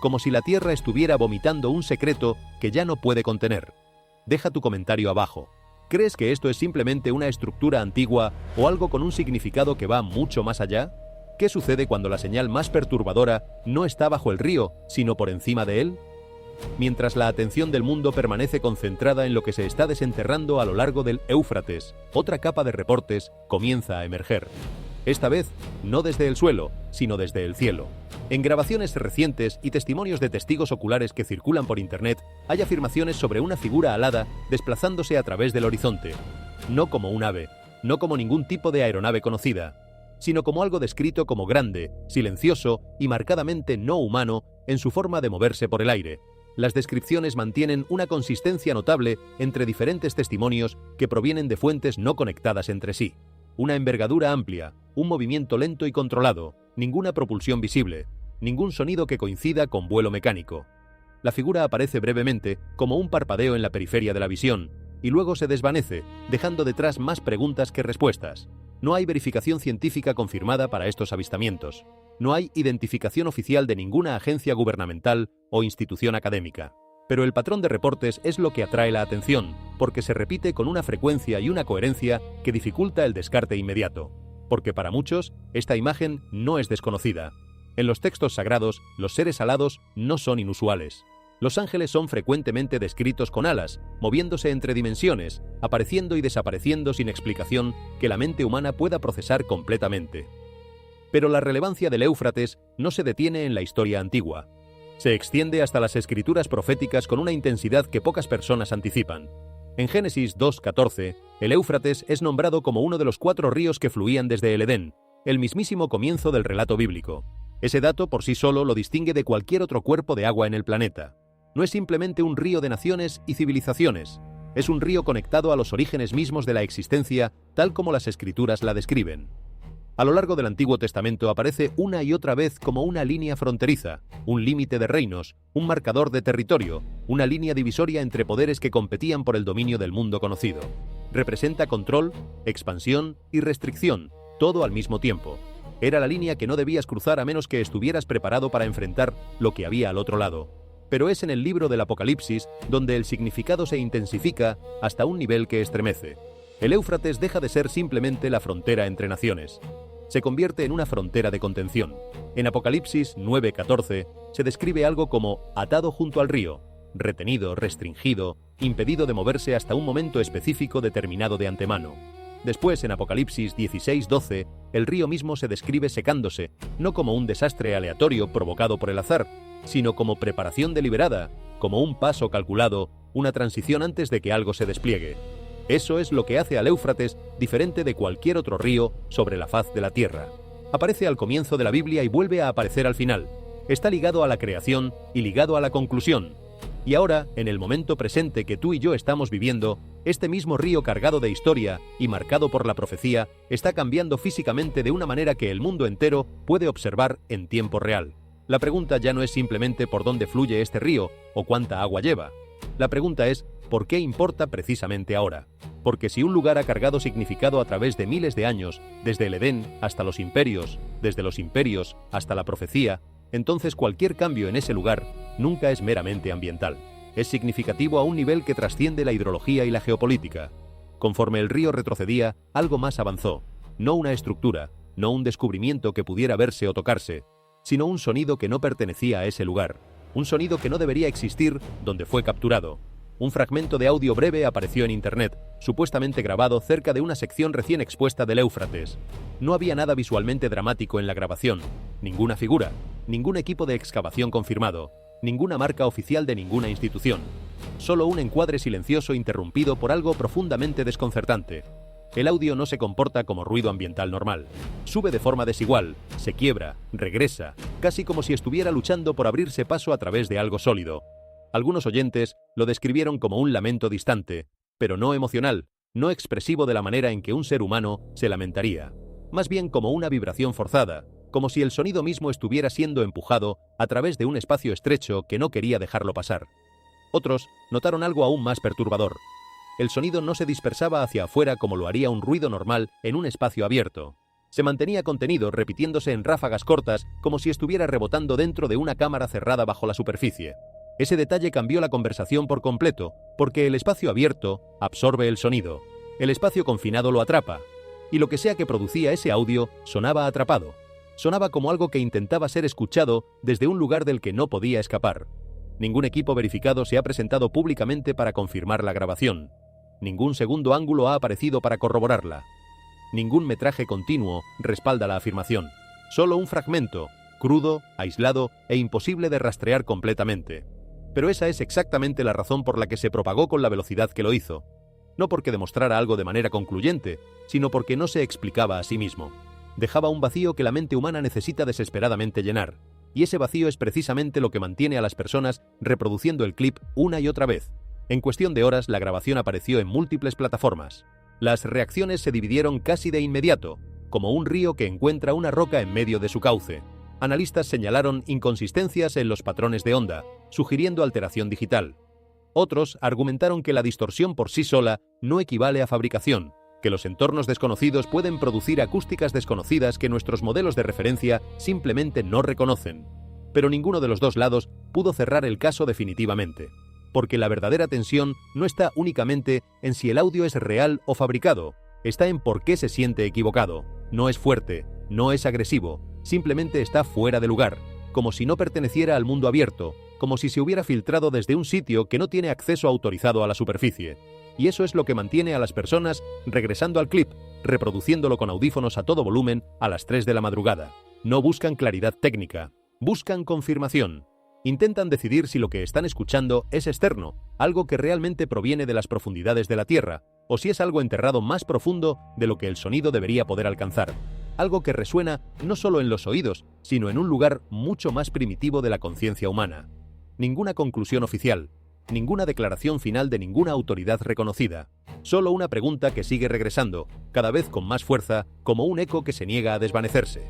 como si la Tierra estuviera vomitando un secreto que ya no puede contener. Deja tu comentario abajo. ¿Crees que esto es simplemente una estructura antigua o algo con un significado que va mucho más allá? ¿Qué sucede cuando la señal más perturbadora no está bajo el río, sino por encima de él? Mientras la atención del mundo permanece concentrada en lo que se está desenterrando a lo largo del Éufrates, otra capa de reportes comienza a emerger. Esta vez, no desde el suelo, sino desde el cielo. En grabaciones recientes y testimonios de testigos oculares que circulan por Internet, hay afirmaciones sobre una figura alada desplazándose a través del horizonte. No como un ave, no como ningún tipo de aeronave conocida, sino como algo descrito como grande, silencioso y marcadamente no humano en su forma de moverse por el aire. Las descripciones mantienen una consistencia notable entre diferentes testimonios que provienen de fuentes no conectadas entre sí. Una envergadura amplia, un movimiento lento y controlado, ninguna propulsión visible, ningún sonido que coincida con vuelo mecánico. La figura aparece brevemente como un parpadeo en la periferia de la visión, y luego se desvanece, dejando detrás más preguntas que respuestas. No hay verificación científica confirmada para estos avistamientos. No hay identificación oficial de ninguna agencia gubernamental o institución académica. Pero el patrón de reportes es lo que atrae la atención, porque se repite con una frecuencia y una coherencia que dificulta el descarte inmediato. Porque para muchos, esta imagen no es desconocida. En los textos sagrados, los seres alados no son inusuales. Los ángeles son frecuentemente descritos con alas, moviéndose entre dimensiones, apareciendo y desapareciendo sin explicación que la mente humana pueda procesar completamente. Pero la relevancia del Éufrates no se detiene en la historia antigua. Se extiende hasta las escrituras proféticas con una intensidad que pocas personas anticipan. En Génesis 2:14, el Éufrates es nombrado como uno de los 4 ríos que fluían desde el Edén, el mismísimo comienzo del relato bíblico. Ese dato por sí solo lo distingue de cualquier otro cuerpo de agua en el planeta. No es simplemente un río de naciones y civilizaciones, es un río conectado a los orígenes mismos de la existencia, tal como las Escrituras la describen. A lo largo del Antiguo Testamento aparece una y otra vez como una línea fronteriza, un límite de reinos, un marcador de territorio, una línea divisoria entre poderes que competían por el dominio del mundo conocido. Representa control, expansión y restricción, todo al mismo tiempo. Era la línea que no debías cruzar a menos que estuvieras preparado para enfrentar lo que había al otro lado. Pero es en el libro del Apocalipsis donde el significado se intensifica hasta un nivel que estremece. El Éufrates deja de ser simplemente la frontera entre naciones. Se convierte en una frontera de contención. En Apocalipsis 9:14 se describe algo como atado junto al río, retenido, restringido, impedido de moverse hasta un momento específico determinado de antemano. Después, en Apocalipsis 16:12, el río mismo se describe secándose, no como un desastre aleatorio provocado por el azar, sino como preparación deliberada, como un paso calculado, una transición antes de que algo se despliegue. Eso es lo que hace al Éufrates diferente de cualquier otro río sobre la faz de la tierra. Aparece al comienzo de la Biblia y vuelve a aparecer al final. Está ligado a la creación y ligado a la conclusión. Y ahora, en el momento presente que tú y yo estamos viviendo, este mismo río cargado de historia y marcado por la profecía está cambiando físicamente de una manera que el mundo entero puede observar en tiempo real. La pregunta ya no es simplemente por dónde fluye este río o cuánta agua lleva. La pregunta es, ¿por qué importa precisamente ahora? Porque si un lugar ha cargado significado a través de miles de años, desde el Edén hasta los imperios, desde los imperios hasta la profecía, entonces cualquier cambio en ese lugar nunca es meramente ambiental. Es significativo a un nivel que trasciende la hidrología y la geopolítica. Conforme el río retrocedía, algo más avanzó. No una estructura, no un descubrimiento que pudiera verse o tocarse, sino un sonido que no pertenecía a ese lugar. Un sonido que no debería existir donde fue capturado. Un fragmento de audio breve apareció en Internet, supuestamente grabado cerca de una sección recién expuesta del Éufrates. No había nada visualmente dramático en la grabación, ninguna figura, ningún equipo de excavación confirmado, ninguna marca oficial de ninguna institución. Solo un encuadre silencioso interrumpido por algo profundamente desconcertante. El audio no se comporta como ruido ambiental normal. Sube de forma desigual, se quiebra, regresa, casi como si estuviera luchando por abrirse paso a través de algo sólido. Algunos oyentes lo describieron como un lamento distante, pero no emocional, no expresivo de la manera en que un ser humano se lamentaría. Más bien como una vibración forzada, como si el sonido mismo estuviera siendo empujado a través de un espacio estrecho que no quería dejarlo pasar. Otros notaron algo aún más perturbador. El sonido no se dispersaba hacia afuera como lo haría un ruido normal en un espacio abierto. Se mantenía contenido, repitiéndose en ráfagas cortas, como si estuviera rebotando dentro de una cámara cerrada bajo la superficie. Ese detalle cambió la conversación por completo, porque el espacio abierto absorbe el sonido, el espacio confinado lo atrapa, y lo que sea que producía ese audio sonaba atrapado. Sonaba como algo que intentaba ser escuchado desde un lugar del que no podía escapar. Ningún equipo verificado se ha presentado públicamente para confirmar la grabación. Ningún segundo ángulo ha aparecido para corroborarla. Ningún metraje continuo respalda la afirmación. Solo un fragmento, crudo, aislado e imposible de rastrear completamente. Pero esa es exactamente la razón por la que se propagó con la velocidad que lo hizo. No porque demostrara algo de manera concluyente, sino porque no se explicaba a sí mismo. Dejaba un vacío que la mente humana necesita desesperadamente llenar. Y ese vacío es precisamente lo que mantiene a las personas reproduciendo el clip una y otra vez. En cuestión de horas, la grabación apareció en múltiples plataformas. Las reacciones se dividieron casi de inmediato, como un río que encuentra una roca en medio de su cauce. Analistas señalaron inconsistencias en los patrones de onda, sugiriendo alteración digital. Otros argumentaron que la distorsión por sí sola no equivale a fabricación, que los entornos desconocidos pueden producir acústicas desconocidas que nuestros modelos de referencia simplemente no reconocen. Pero ninguno de los dos lados pudo cerrar el caso definitivamente, porque la verdadera tensión no está únicamente en si el audio es real o fabricado, está en por qué se siente equivocado. No es fuerte, no es agresivo, simplemente está fuera de lugar, como si no perteneciera al mundo abierto, como si se hubiera filtrado desde un sitio que no tiene acceso autorizado a la superficie. Y eso es lo que mantiene a las personas regresando al clip, reproduciéndolo con audífonos a todo volumen a las 3 de la madrugada. No buscan claridad técnica, buscan confirmación. Intentan decidir si lo que están escuchando es externo, algo que realmente proviene de las profundidades de la Tierra, o si es algo enterrado más profundo de lo que el sonido debería poder alcanzar. Algo que resuena no solo en los oídos, sino en un lugar mucho más primitivo de la conciencia humana. Ninguna conclusión oficial, ninguna declaración final de ninguna autoridad reconocida. Solo una pregunta que sigue regresando, cada vez con más fuerza, como un eco que se niega a desvanecerse.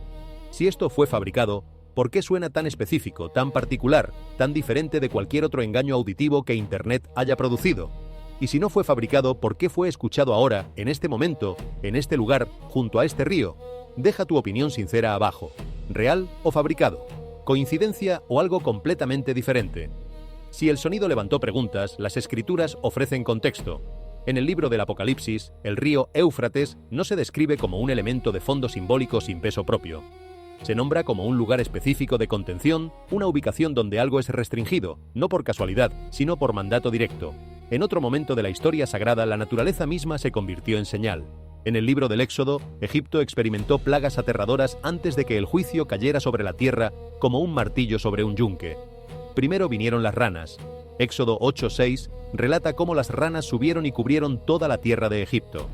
Si esto fue fabricado, ¿por qué suena tan específico, tan particular, tan diferente de cualquier otro engaño auditivo que Internet haya producido? Y si no fue fabricado, ¿por qué fue escuchado ahora, en este momento, en este lugar, junto a este río? Deja tu opinión sincera abajo. ¿Real o fabricado? ¿Coincidencia o algo completamente diferente? Si el sonido levantó preguntas, las escrituras ofrecen contexto. En el libro del Apocalipsis, el río Éufrates no se describe como un elemento de fondo simbólico sin peso propio. Se nombra como un lugar específico de contención, una ubicación donde algo es restringido, no por casualidad, sino por mandato directo. En otro momento de la historia sagrada, la naturaleza misma se convirtió en señal. En el libro del Éxodo, Egipto experimentó plagas aterradoras antes de que el juicio cayera sobre la tierra como un martillo sobre un yunque. Primero vinieron las ranas. Éxodo 8:6 relata cómo las ranas subieron y cubrieron toda la tierra de Egipto.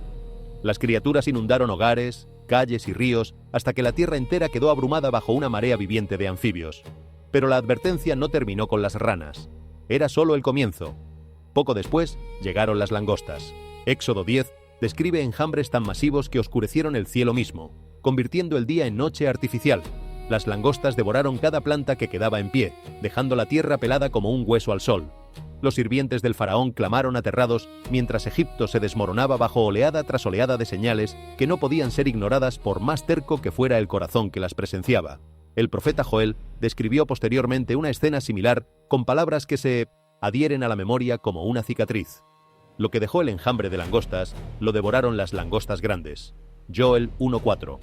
Las criaturas inundaron hogares, calles y ríos hasta que la tierra entera quedó abrumada bajo una marea viviente de anfibios. Pero la advertencia no terminó con las ranas. Era solo el comienzo. Poco después llegaron las langostas. Éxodo 10 describe enjambres tan masivos que oscurecieron el cielo mismo, convirtiendo el día en noche artificial. Las langostas devoraron cada planta que quedaba en pie, dejando la tierra pelada como un hueso al sol. Los sirvientes del faraón clamaron aterrados mientras Egipto se desmoronaba bajo oleada tras oleada de señales que no podían ser ignoradas por más terco que fuera el corazón que las presenciaba. El profeta Joel describió posteriormente una escena similar con palabras que se adhieren a la memoria como una cicatriz. Lo que dejó el enjambre de langostas, lo devoraron las langostas grandes. Joel 1:4.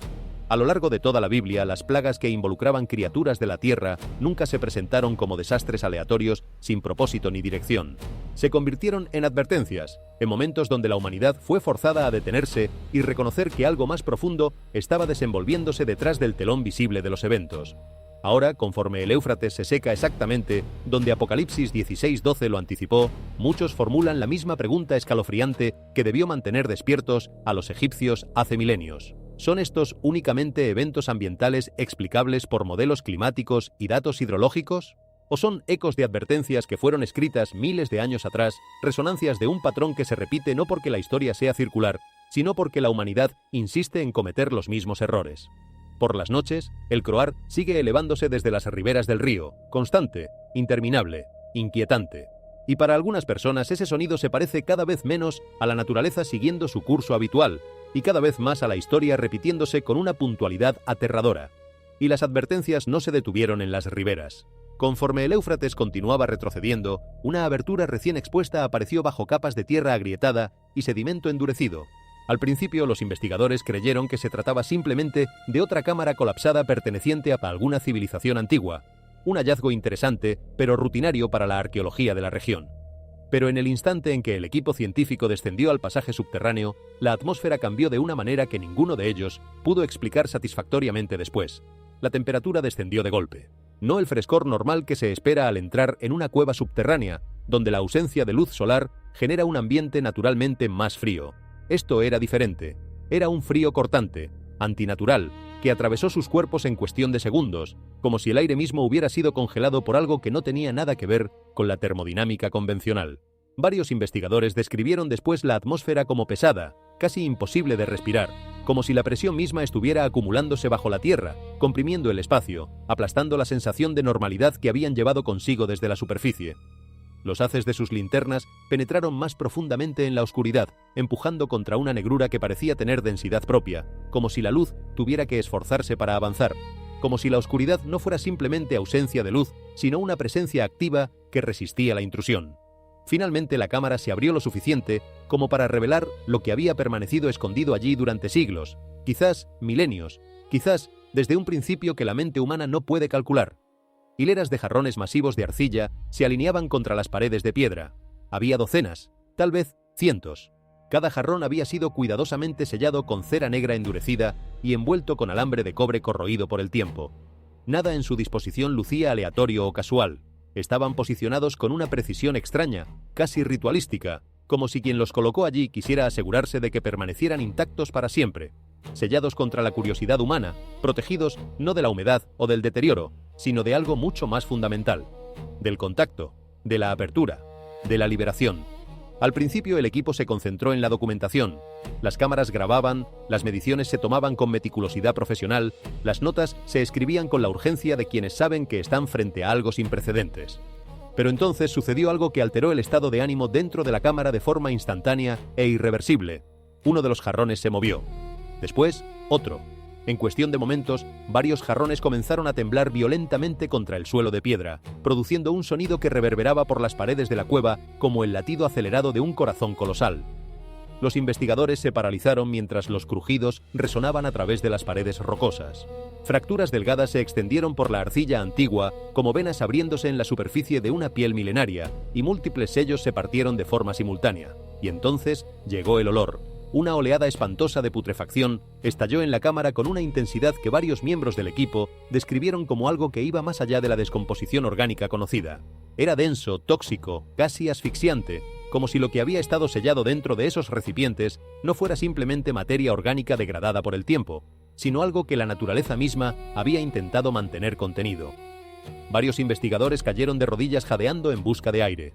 A lo largo de toda la Biblia, las plagas que involucraban criaturas de la tierra nunca se presentaron como desastres aleatorios sin propósito ni dirección. Se convirtieron en advertencias, en momentos donde la humanidad fue forzada a detenerse y reconocer que algo más profundo estaba desenvolviéndose detrás del telón visible de los eventos. Ahora, conforme el Éufrates se seca exactamente, donde Apocalipsis 16:12 lo anticipó, muchos formulan la misma pregunta escalofriante que debió mantener despiertos a los egipcios hace milenios. ¿Son estos únicamente eventos ambientales explicables por modelos climáticos y datos hidrológicos? ¿O son ecos de advertencias que fueron escritas miles de años atrás, resonancias de un patrón que se repite no porque la historia sea circular, sino porque la humanidad insiste en cometer los mismos errores? Por las noches, el croar sigue elevándose desde las riberas del río, constante, interminable, inquietante. Y para algunas personas ese sonido se parece cada vez menos a la naturaleza siguiendo su curso habitual, y cada vez más a la historia repitiéndose con una puntualidad aterradora. Y las advertencias no se detuvieron en las riberas. Conforme el Éufrates continuaba retrocediendo, una abertura recién expuesta apareció bajo capas de tierra agrietada y sedimento endurecido. Al principio, los investigadores creyeron que se trataba simplemente de otra cámara colapsada perteneciente a alguna civilización antigua, un hallazgo interesante, pero rutinario para la arqueología de la región. Pero en el instante en que el equipo científico descendió al pasaje subterráneo, la atmósfera cambió de una manera que ninguno de ellos pudo explicar satisfactoriamente después. La temperatura descendió de golpe. No el frescor normal que se espera al entrar en una cueva subterránea, donde la ausencia de luz solar genera un ambiente naturalmente más frío. Esto era diferente. Era un frío cortante, antinatural, que atravesó sus cuerpos en cuestión de segundos, como si el aire mismo hubiera sido congelado por algo que no tenía nada que ver con la termodinámica convencional. Varios investigadores describieron después la atmósfera como pesada, casi imposible de respirar, como si la presión misma estuviera acumulándose bajo la Tierra, comprimiendo el espacio, aplastando la sensación de normalidad que habían llevado consigo desde la superficie. Los haces de sus linternas penetraron más profundamente en la oscuridad, empujando contra una negrura que parecía tener densidad propia, como si la luz tuviera que esforzarse para avanzar, como si la oscuridad no fuera simplemente ausencia de luz, sino una presencia activa que resistía la intrusión. Finalmente la cámara se abrió lo suficiente como para revelar lo que había permanecido escondido allí durante siglos, quizás milenios, quizás desde un principio que la mente humana no puede calcular. Hileras de jarrones masivos de arcilla se alineaban contra las paredes de piedra. Había docenas, tal vez cientos. Cada jarrón había sido cuidadosamente sellado con cera negra endurecida y envuelto con alambre de cobre corroído por el tiempo. Nada en su disposición lucía aleatorio o casual. estaban posicionados con una precisión extraña, casi ritualística, como si quien los colocó allí quisiera asegurarse de que permanecieran intactos para siempre, sellados contra la curiosidad humana, protegidos no de la humedad o del deterioro, sino de algo mucho más fundamental, del contacto, de la apertura, de la liberación. Al principio el equipo se concentró en la documentación. Las cámaras grababan, las mediciones se tomaban con meticulosidad profesional, las notas se escribían con la urgencia de quienes saben que están frente a algo sin precedentes. Pero entonces sucedió algo que alteró el estado de ánimo dentro de la cámara de forma instantánea e irreversible. Uno de los jarrones se movió. Después, otro. En cuestión de momentos, varios jarrones comenzaron a temblar violentamente contra el suelo de piedra, produciendo un sonido que reverberaba por las paredes de la cueva como el latido acelerado de un corazón colosal. Los investigadores se paralizaron mientras los crujidos resonaban a través de las paredes rocosas. Fracturas delgadas se extendieron por la arcilla antigua como venas abriéndose en la superficie de una piel milenaria, y múltiples sellos se partieron de forma simultánea. Y entonces llegó el olor. Una oleada espantosa de putrefacción estalló en la cámara con una intensidad que varios miembros del equipo describieron como algo que iba más allá de la descomposición orgánica conocida. Era denso, tóxico, casi asfixiante, como si lo que había estado sellado dentro de esos recipientes no fuera simplemente materia orgánica degradada por el tiempo, sino algo que la naturaleza misma había intentado mantener contenido. Varios investigadores cayeron de rodillas jadeando en busca de aire.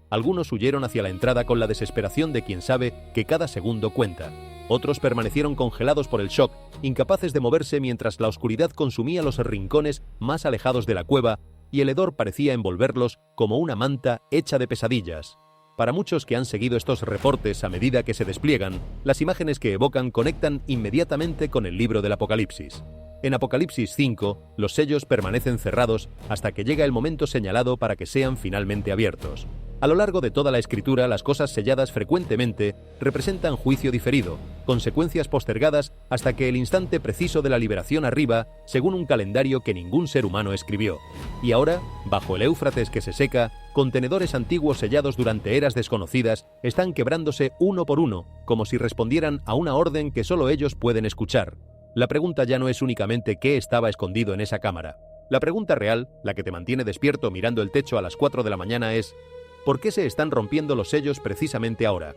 Algunos huyeron hacia la entrada con la desesperación de quien sabe que cada segundo cuenta. Otros permanecieron congelados por el shock, incapaces de moverse mientras la oscuridad consumía los rincones más alejados de la cueva y el hedor parecía envolverlos como una manta hecha de pesadillas. Para muchos que han seguido estos reportes a medida que se despliegan, las imágenes que evocan conectan inmediatamente con el libro del Apocalipsis. En Apocalipsis 5, los sellos permanecen cerrados hasta que llega el momento señalado para que sean finalmente abiertos. A lo largo de toda la escritura, las cosas selladas frecuentemente representan juicio diferido, consecuencias postergadas hasta que el instante preciso de la liberación arriba, según un calendario que ningún ser humano escribió. Y ahora, bajo el Éufrates que se seca, contenedores antiguos sellados durante eras desconocidas están quebrándose uno por uno, como si respondieran a una orden que solo ellos pueden escuchar. La pregunta ya no es únicamente qué estaba escondido en esa cámara. La pregunta real, la que te mantiene despierto mirando el techo a las 4 de la mañana es: ¿por qué se están rompiendo los sellos precisamente ahora?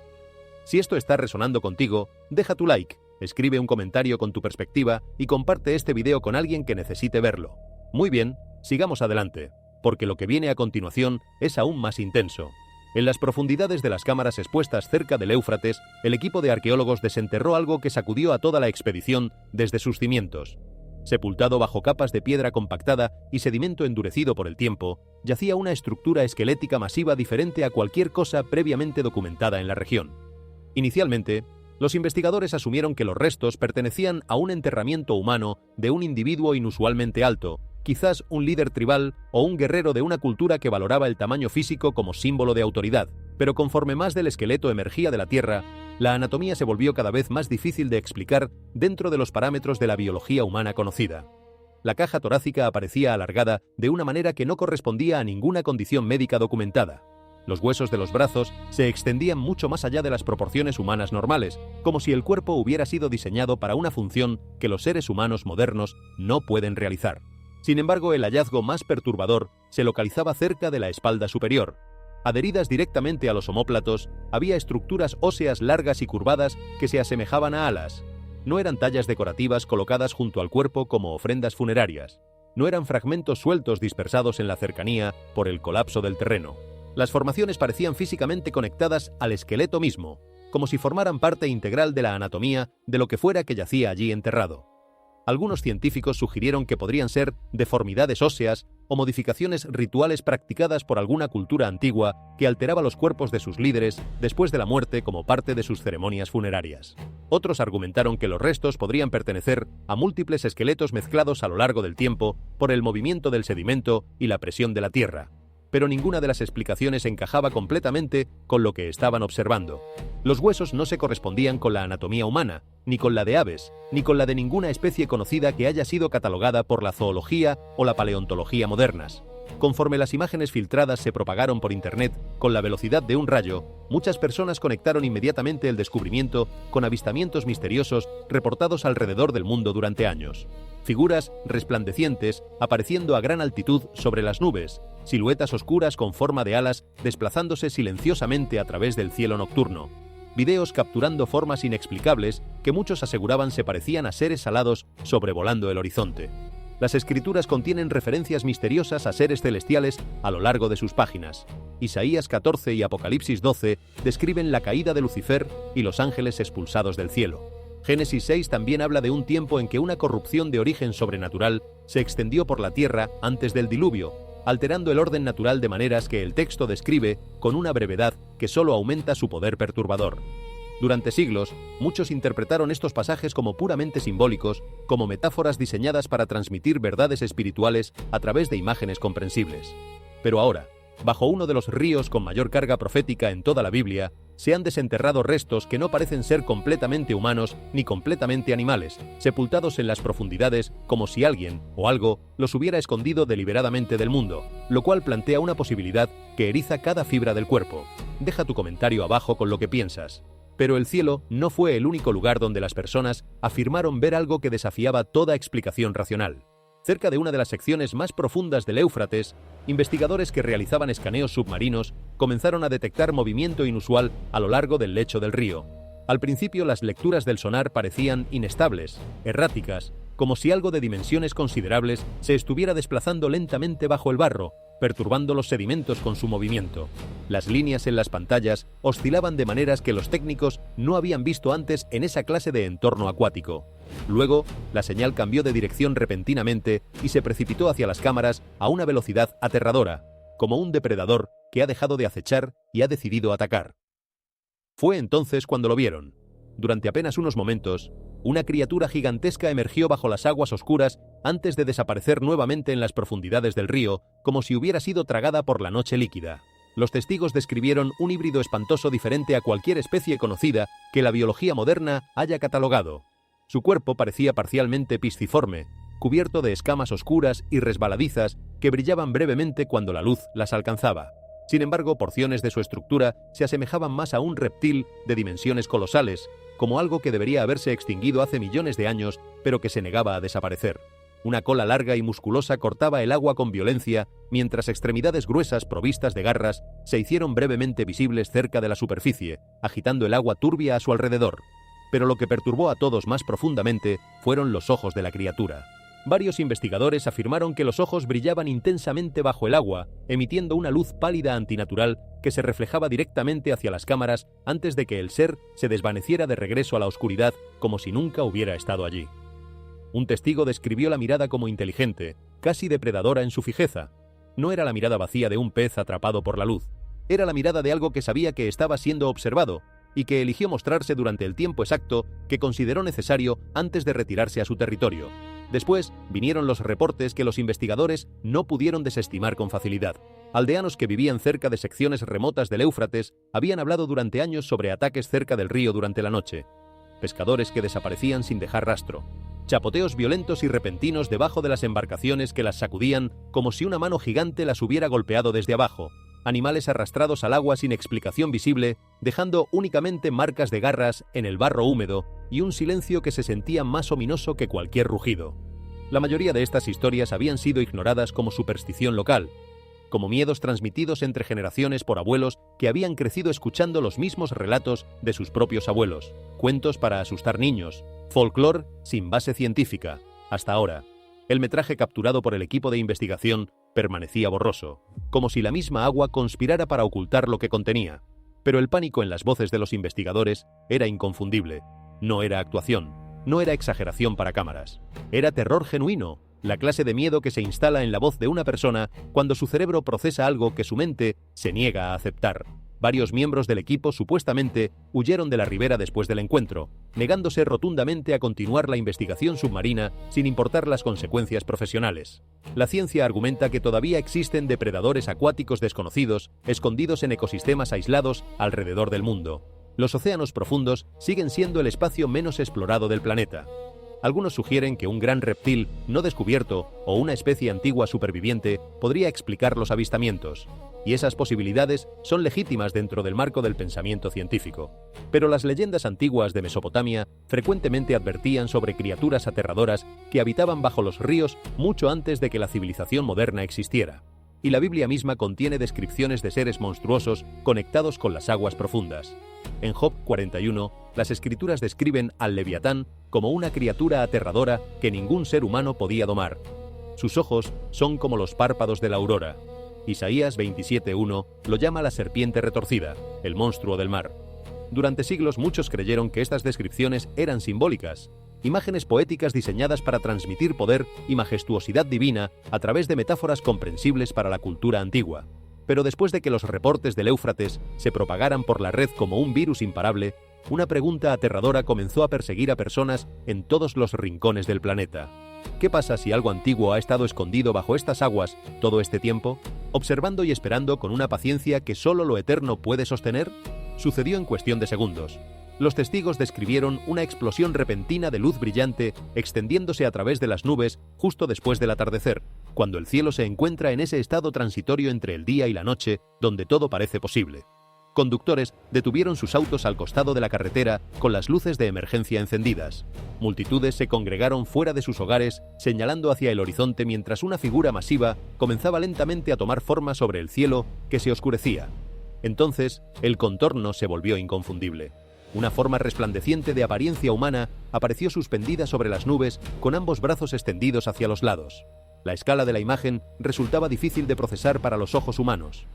Si esto está resonando contigo, deja tu like, escribe un comentario con tu perspectiva y comparte este video con alguien que necesite verlo. Muy bien, sigamos adelante, porque lo que viene a continuación es aún más intenso. En las profundidades de las cámaras expuestas cerca del Éufrates, el equipo de arqueólogos desenterró algo que sacudió a toda la expedición desde sus cimientos. Sepultado bajo capas de piedra compactada y sedimento endurecido por el tiempo, yacía una estructura esquelética masiva diferente a cualquier cosa previamente documentada en la región. Inicialmente, los investigadores asumieron que los restos pertenecían a un enterramiento humano de un individuo inusualmente alto, quizás un líder tribal o un guerrero de una cultura que valoraba el tamaño físico como símbolo de autoridad. Pero conforme más del esqueleto emergía de la tierra, la anatomía se volvió cada vez más difícil de explicar dentro de los parámetros de la biología humana conocida. La caja torácica aparecía alargada de una manera que no correspondía a ninguna condición médica documentada. Los huesos de los brazos se extendían mucho más allá de las proporciones humanas normales, como si el cuerpo hubiera sido diseñado para una función que los seres humanos modernos no pueden realizar. Sin embargo, el hallazgo más perturbador se localizaba cerca de la espalda superior. Adheridas directamente a los omóplatos, había estructuras óseas largas y curvadas que se asemejaban a alas. No eran tallas decorativas colocadas junto al cuerpo como ofrendas funerarias. No eran fragmentos sueltos dispersados en la cercanía por el colapso del terreno. Las formaciones parecían físicamente conectadas al esqueleto mismo, como si formaran parte integral de la anatomía de lo que fuera que yacía allí enterrado. Algunos científicos sugirieron que podrían ser deformidades óseas o modificaciones rituales practicadas por alguna cultura antigua que alteraba los cuerpos de sus líderes después de la muerte como parte de sus ceremonias funerarias. Otros argumentaron que los restos podrían pertenecer a múltiples esqueletos mezclados a lo largo del tiempo por el movimiento del sedimento y la presión de la tierra. Pero ninguna de las explicaciones encajaba completamente con lo que estaban observando. Los huesos no se correspondían con la anatomía humana, ni con la de aves, ni con la de ninguna especie conocida que haya sido catalogada por la zoología o la paleontología modernas. Conforme las imágenes filtradas se propagaron por Internet con la velocidad de un rayo, muchas personas conectaron inmediatamente el descubrimiento con avistamientos misteriosos reportados alrededor del mundo durante años. Figuras resplandecientes apareciendo a gran altitud sobre las nubes, siluetas oscuras con forma de alas desplazándose silenciosamente a través del cielo nocturno, videos capturando formas inexplicables que muchos aseguraban se parecían a seres alados sobrevolando el horizonte. Las escrituras contienen referencias misteriosas a seres celestiales a lo largo de sus páginas. Isaías 14 y Apocalipsis 12 describen la caída de Lucifer y los ángeles expulsados del cielo. Génesis 6 también habla de un tiempo en que una corrupción de origen sobrenatural se extendió por la tierra antes del diluvio, alterando el orden natural de maneras que el texto describe con una brevedad que solo aumenta su poder perturbador. Durante siglos, muchos interpretaron estos pasajes como puramente simbólicos, como metáforas diseñadas para transmitir verdades espirituales a través de imágenes comprensibles. Pero ahora, bajo uno de los ríos con mayor carga profética en toda la Biblia, se han desenterrado restos que no parecen ser completamente humanos ni completamente animales, sepultados en las profundidades como si alguien o algo los hubiera escondido deliberadamente del mundo, lo cual plantea una posibilidad que eriza cada fibra del cuerpo. Deja tu comentario abajo con lo que piensas. Pero el cielo no fue el único lugar donde las personas afirmaron ver algo que desafiaba toda explicación racional. Cerca de una de las secciones más profundas del Éufrates, investigadores que realizaban escaneos submarinos comenzaron a detectar movimiento inusual a lo largo del lecho del río. Al principio las lecturas del sonar parecían inestables, erráticas, como si algo de dimensiones considerables se estuviera desplazando lentamente bajo el barro, perturbando los sedimentos con su movimiento. Las líneas en las pantallas oscilaban de maneras que los técnicos no habían visto antes en esa clase de entorno acuático. Luego, la señal cambió de dirección repentinamente y se precipitó hacia las cámaras a una velocidad aterradora, como un depredador que ha dejado de acechar y ha decidido atacar. Fue entonces cuando lo vieron. Durante apenas unos momentos, una criatura gigantesca emergió bajo las aguas oscuras antes de desaparecer nuevamente en las profundidades del río, como si hubiera sido tragada por la noche líquida. Los testigos describieron un híbrido espantoso diferente a cualquier especie conocida que la biología moderna haya catalogado. Su cuerpo parecía parcialmente pisciforme, cubierto de escamas oscuras y resbaladizas que brillaban brevemente cuando la luz las alcanzaba. Sin embargo, porciones de su estructura se asemejaban más a un reptil de dimensiones colosales, como algo que debería haberse extinguido hace millones de años, pero que se negaba a desaparecer. Una cola larga y musculosa cortaba el agua con violencia, mientras extremidades gruesas provistas de garras se hicieron brevemente visibles cerca de la superficie, agitando el agua turbia a su alrededor. Pero lo que perturbó a todos más profundamente fueron los ojos de la criatura. Varios investigadores afirmaron que los ojos brillaban intensamente bajo el agua, emitiendo una luz pálida antinatural que se reflejaba directamente hacia las cámaras antes de que el ser se desvaneciera de regreso a la oscuridad como si nunca hubiera estado allí. Un testigo describió la mirada como inteligente, casi depredadora en su fijeza. No era la mirada vacía de un pez atrapado por la luz. Era la mirada de algo que sabía que estaba siendo observado y que eligió mostrarse durante el tiempo exacto que consideró necesario antes de retirarse a su territorio. Después vinieron los reportes que los investigadores no pudieron desestimar con facilidad. Aldeanos que vivían cerca de secciones remotas del Éufrates habían hablado durante años sobre ataques cerca del río durante la noche. Pescadores que desaparecían sin dejar rastro. Chapoteos violentos y repentinos debajo de las embarcaciones que las sacudían como si una mano gigante las hubiera golpeado desde abajo. Animales arrastrados al agua sin explicación visible, dejando únicamente marcas de garras en el barro húmedo y un silencio que se sentía más ominoso que cualquier rugido. La mayoría de estas historias habían sido ignoradas como superstición local, como miedos transmitidos entre generaciones por abuelos que habían crecido escuchando los mismos relatos de sus propios abuelos, cuentos para asustar niños, folclore sin base científica. Hasta ahora, el metraje capturado por el equipo de investigación permanecía borroso, como si la misma agua conspirara para ocultar lo que contenía. Pero el pánico en las voces de los investigadores era inconfundible. No era actuación, no era exageración para cámaras. Era terror genuino, la clase de miedo que se instala en la voz de una persona cuando su cerebro procesa algo que su mente se niega a aceptar. Varios miembros del equipo supuestamente huyeron de la ribera después del encuentro, negándose rotundamente a continuar la investigación submarina sin importar las consecuencias profesionales. La ciencia argumenta que todavía existen depredadores acuáticos desconocidos, escondidos en ecosistemas aislados alrededor del mundo. Los océanos profundos siguen siendo el espacio menos explorado del planeta. Algunos sugieren que un gran reptil no descubierto o una especie antigua superviviente podría explicar los avistamientos, y esas posibilidades son legítimas dentro del marco del pensamiento científico. Pero las leyendas antiguas de Mesopotamia frecuentemente advertían sobre criaturas aterradoras que habitaban bajo los ríos mucho antes de que la civilización moderna existiera. y la Biblia misma contiene descripciones de seres monstruosos conectados con las aguas profundas. En Job 41, las Escrituras describen al Leviatán como una criatura aterradora que ningún ser humano podía domar. Sus ojos son como los párpados de la aurora. Isaías 27:1 lo llama la serpiente retorcida, el monstruo del mar. Durante siglos muchos creyeron que estas descripciones eran simbólicas, imágenes poéticas diseñadas para transmitir poder y majestuosidad divina a través de metáforas comprensibles para la cultura antigua. Pero después de que los reportes del Éufrates se propagaran por la red como un virus imparable, una pregunta aterradora comenzó a perseguir a personas en todos los rincones del planeta. ¿Qué pasa si algo antiguo ha estado escondido bajo estas aguas todo este tiempo, observando y esperando con una paciencia que solo lo eterno puede sostener? Sucedió en cuestión de segundos. Los testigos describieron una explosión repentina de luz brillante extendiéndose a través de las nubes justo después del atardecer, cuando el cielo se encuentra en ese estado transitorio entre el día y la noche, donde todo parece posible. Conductores detuvieron sus autos al costado de la carretera con las luces de emergencia encendidas. Multitudes se congregaron fuera de sus hogares, señalando hacia el horizonte mientras una figura masiva comenzaba lentamente a tomar forma sobre el cielo que se oscurecía. Entonces, el contorno se volvió inconfundible. Una forma resplandeciente de apariencia humana apareció suspendida sobre las nubes con ambos brazos extendidos hacia los lados. La escala de la imagen resultaba difícil de procesar para los ojos humanos.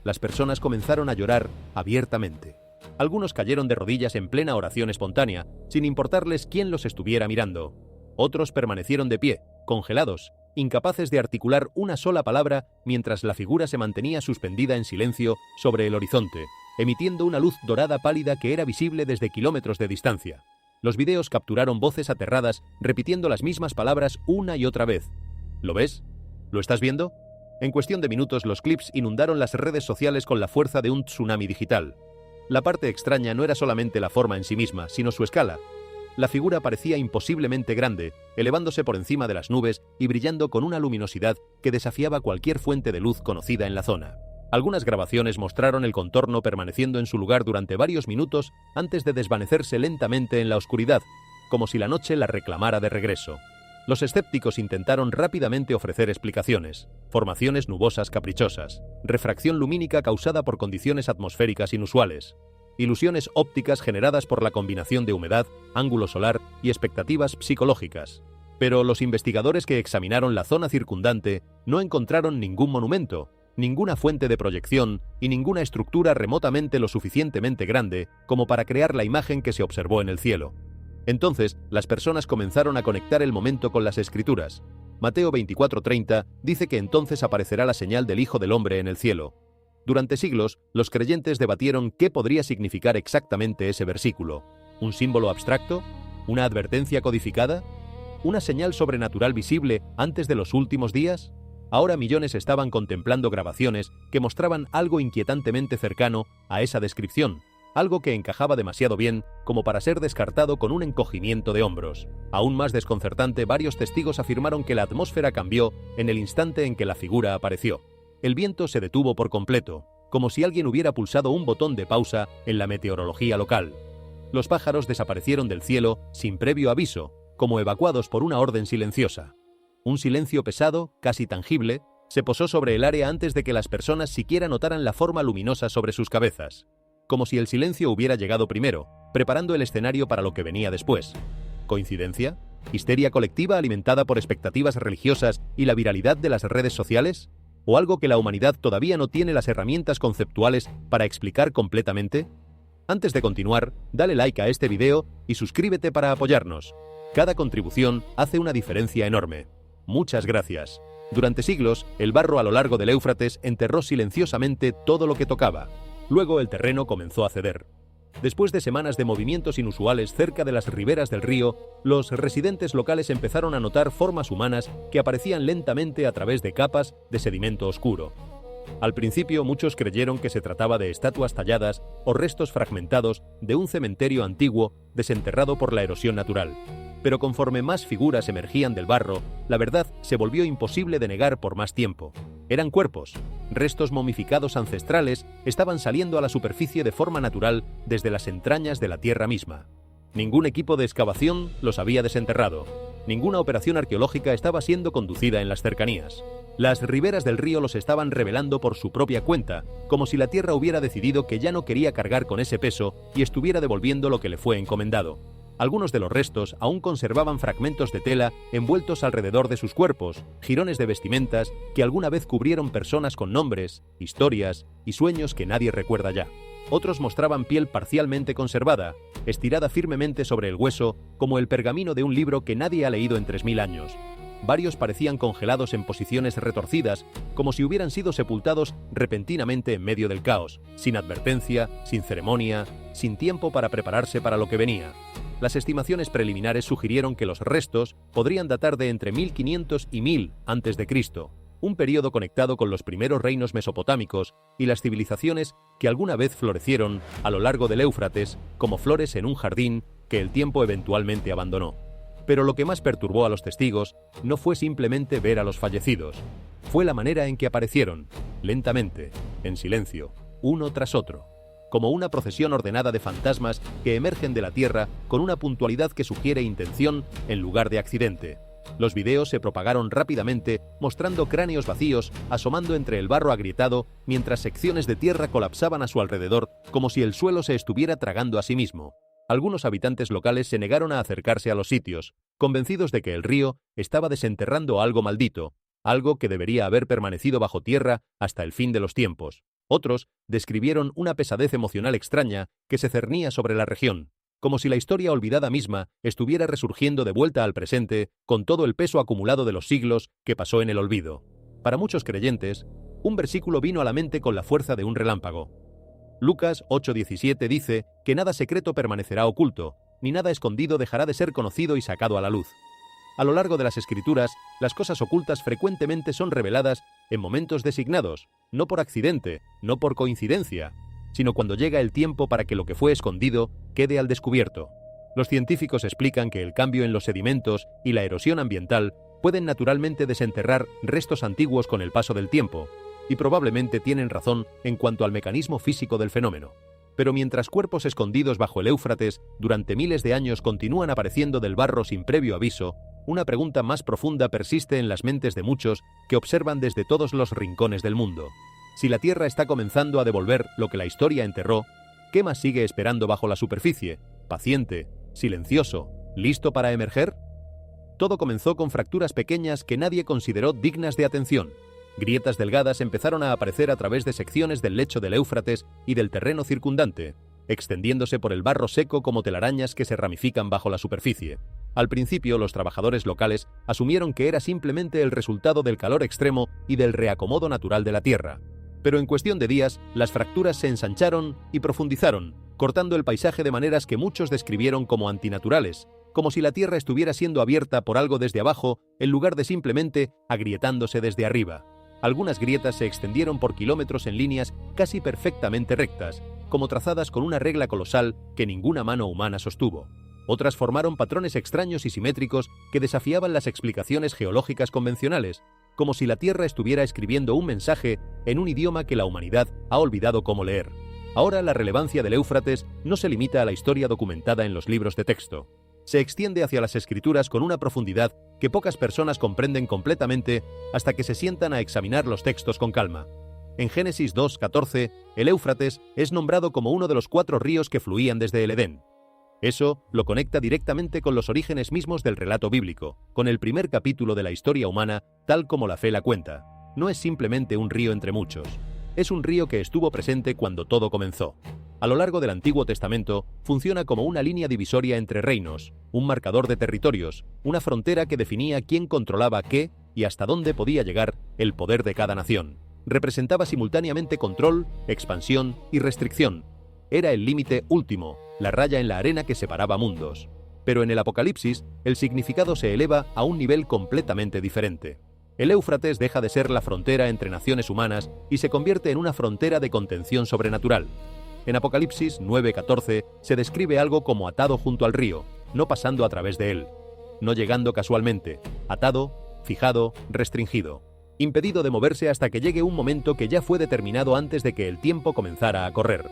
Las personas comenzaron a llorar abiertamente. Algunos cayeron de rodillas en plena oración espontánea, sin importarles quién los estuviera mirando. Otros permanecieron de pie, congelados, incapaces de articular una sola palabra mientras la figura se mantenía suspendida en silencio sobre el horizonte, emitiendo una luz dorada pálida que era visible desde kilómetros de distancia. Los videos capturaron voces aterradas repitiendo las mismas palabras una y otra vez. ¿Lo ves? ¿Lo estás viendo? En cuestión de minutos los clips inundaron las redes sociales con la fuerza de un tsunami digital. La parte extraña no era solamente la forma en sí misma, sino su escala. La figura parecía imposiblemente grande, elevándose por encima de las nubes y brillando con una luminosidad que desafiaba cualquier fuente de luz conocida en la zona. Algunas grabaciones mostraron el contorno permaneciendo en su lugar durante varios minutos antes de desvanecerse lentamente en la oscuridad, como si la noche la reclamara de regreso. Los escépticos intentaron rápidamente ofrecer explicaciones: formaciones nubosas caprichosas, refracción lumínica causada por condiciones atmosféricas inusuales, ilusiones ópticas generadas por la combinación de humedad, ángulo solar y expectativas psicológicas. Pero los investigadores que examinaron la zona circundante no encontraron ningún monumento, ninguna fuente de proyección y ninguna estructura remotamente lo suficientemente grande como para crear la imagen que se observó en el cielo. Entonces, las personas comenzaron a conectar el momento con las Escrituras. Mateo 24:30 dice que entonces aparecerá la señal del Hijo del Hombre en el cielo. Durante siglos, los creyentes debatieron qué podría significar exactamente ese versículo. ¿Un símbolo abstracto? ¿Una advertencia codificada? ¿Una señal sobrenatural visible antes de los últimos días? Ahora millones estaban contemplando grabaciones que mostraban algo inquietantemente cercano a esa descripción, algo que encajaba demasiado bien como para ser descartado con un encogimiento de hombros. Aún más desconcertante, varios testigos afirmaron que la atmósfera cambió en el instante en que la figura apareció. El viento se detuvo por completo, como si alguien hubiera pulsado un botón de pausa en la meteorología local. Los pájaros desaparecieron del cielo sin previo aviso, como evacuados por una orden silenciosa. Un silencio pesado, casi tangible, se posó sobre el área antes de que las personas siquiera notaran la forma luminosa sobre sus cabezas. Como si el silencio hubiera llegado primero, preparando el escenario para lo que venía después. ¿Coincidencia? ¿Histeria colectiva alimentada por expectativas religiosas y la viralidad de las redes sociales? ¿O algo que la humanidad todavía no tiene las herramientas conceptuales para explicar completamente? Antes de continuar, dale like a este video y suscríbete para apoyarnos. Cada contribución hace una diferencia enorme. Muchas gracias. Durante siglos, el barro a lo largo del Éufrates enterró silenciosamente todo lo que tocaba. Luego el terreno comenzó a ceder. Después de semanas de movimientos inusuales cerca de las riberas del río, los residentes locales empezaron a notar formas humanas que aparecían lentamente a través de capas de sedimento oscuro. Al principio muchos creyeron que se trataba de estatuas talladas o restos fragmentados de un cementerio antiguo desenterrado por la erosión natural. Pero conforme más figuras emergían del barro, la verdad se volvió imposible de negar por más tiempo. Eran cuerpos. Restos momificados ancestrales estaban saliendo a la superficie de forma natural desde las entrañas de la tierra misma. Ningún equipo de excavación los había desenterrado. Ninguna operación arqueológica estaba siendo conducida en las cercanías. Las riberas del río los estaban revelando por su propia cuenta, como si la tierra hubiera decidido que ya no quería cargar con ese peso y estuviera devolviendo lo que le fue encomendado. Algunos de los restos aún conservaban fragmentos de tela envueltos alrededor de sus cuerpos, jirones de vestimentas que alguna vez cubrieron personas con nombres, historias y sueños que nadie recuerda ya. Otros mostraban piel parcialmente conservada, estirada firmemente sobre el hueso como el pergamino de un libro que nadie ha leído en 3000 años. Varios parecían congelados en posiciones retorcidas, como si hubieran sido sepultados repentinamente en medio del caos, sin advertencia, sin ceremonia, sin tiempo para prepararse para lo que venía. Las estimaciones preliminares sugirieron que los restos podrían datar de entre 1500 y 1000 a.C., un periodo conectado con los primeros reinos mesopotámicos y las civilizaciones que alguna vez florecieron a lo largo del Éufrates como flores en un jardín que el tiempo eventualmente abandonó. Pero lo que más perturbó a los testigos no fue simplemente ver a los fallecidos, fue la manera en que aparecieron, lentamente, en silencio, uno tras otro, como una procesión ordenada de fantasmas que emergen de la tierra con una puntualidad que sugiere intención en lugar de accidente. Los videos se propagaron rápidamente, mostrando cráneos vacíos asomando entre el barro agrietado mientras secciones de tierra colapsaban a su alrededor como si el suelo se estuviera tragando a sí mismo. Algunos habitantes locales se negaron a acercarse a los sitios, convencidos de que el río estaba desenterrando algo maldito, algo que debería haber permanecido bajo tierra hasta el fin de los tiempos. Otros describieron una pesadez emocional extraña que se cernía sobre la región, como si la historia olvidada misma estuviera resurgiendo de vuelta al presente con todo el peso acumulado de los siglos que pasó en el olvido. Para muchos creyentes, un versículo vino a la mente con la fuerza de un relámpago. Lucas 8:17 dice que nada secreto permanecerá oculto, ni nada escondido dejará de ser conocido y sacado a la luz. A lo largo de las Escrituras, las cosas ocultas frecuentemente son reveladas en momentos designados, no por accidente, no por coincidencia, sino cuando llega el tiempo para que lo que fue escondido quede al descubierto. Los científicos explican que el cambio en los sedimentos y la erosión ambiental pueden naturalmente desenterrar restos antiguos con el paso del tiempo, y probablemente tienen razón en cuanto al mecanismo físico del fenómeno. Pero mientras cuerpos escondidos bajo el Éufrates durante miles de años continúan apareciendo del barro sin previo aviso, una pregunta más profunda persiste en las mentes de muchos que observan desde todos los rincones del mundo. Si la Tierra está comenzando a devolver lo que la historia enterró, ¿qué más sigue esperando bajo la superficie, paciente, silencioso, listo para emerger? Todo comenzó con fracturas pequeñas que nadie consideró dignas de atención. Grietas delgadas empezaron a aparecer a través de secciones del lecho del Éufrates y del terreno circundante, extendiéndose por el barro seco como telarañas que se ramifican bajo la superficie. Al principio, los trabajadores locales asumieron que era simplemente el resultado del calor extremo y del reacomodo natural de la tierra. Pero en cuestión de días, las fracturas se ensancharon y profundizaron, cortando el paisaje de maneras que muchos describieron como antinaturales, como si la tierra estuviera siendo abierta por algo desde abajo en lugar de simplemente agrietándose desde arriba. Algunas grietas se extendieron por kilómetros en líneas casi perfectamente rectas, como trazadas con una regla colosal que ninguna mano humana sostuvo. Otras formaron patrones extraños y simétricos que desafiaban las explicaciones geológicas convencionales, como si la Tierra estuviera escribiendo un mensaje en un idioma que la humanidad ha olvidado cómo leer. Ahora la relevancia del Éufrates no se limita a la historia documentada en los libros de texto. Se extiende hacia las escrituras con una profundidad que pocas personas comprenden completamente hasta que se sientan a examinar los textos con calma. En Génesis 2:14, el Éufrates es nombrado como uno de los 4 ríos que fluían desde el Edén. Eso lo conecta directamente con los orígenes mismos del relato bíblico, con el primer capítulo de la historia humana, tal como la fe la cuenta. No es simplemente un río entre muchos. Es un río que estuvo presente cuando todo comenzó. A lo largo del Antiguo Testamento, funciona como una línea divisoria entre reinos, un marcador de territorios, una frontera que definía quién controlaba qué y hasta dónde podía llegar el poder de cada nación. Representaba simultáneamente control, expansión y restricción. Era el límite último, la raya en la arena que separaba mundos. Pero en el Apocalipsis, el significado se eleva a un nivel completamente diferente. El Éufrates deja de ser la frontera entre naciones humanas y se convierte en una frontera de contención sobrenatural. En Apocalipsis 9:14 se describe algo como atado junto al río, no pasando a través de él, no llegando casualmente, atado, fijado, restringido, impedido de moverse hasta que llegue un momento que ya fue determinado antes de que el tiempo comenzara a correr.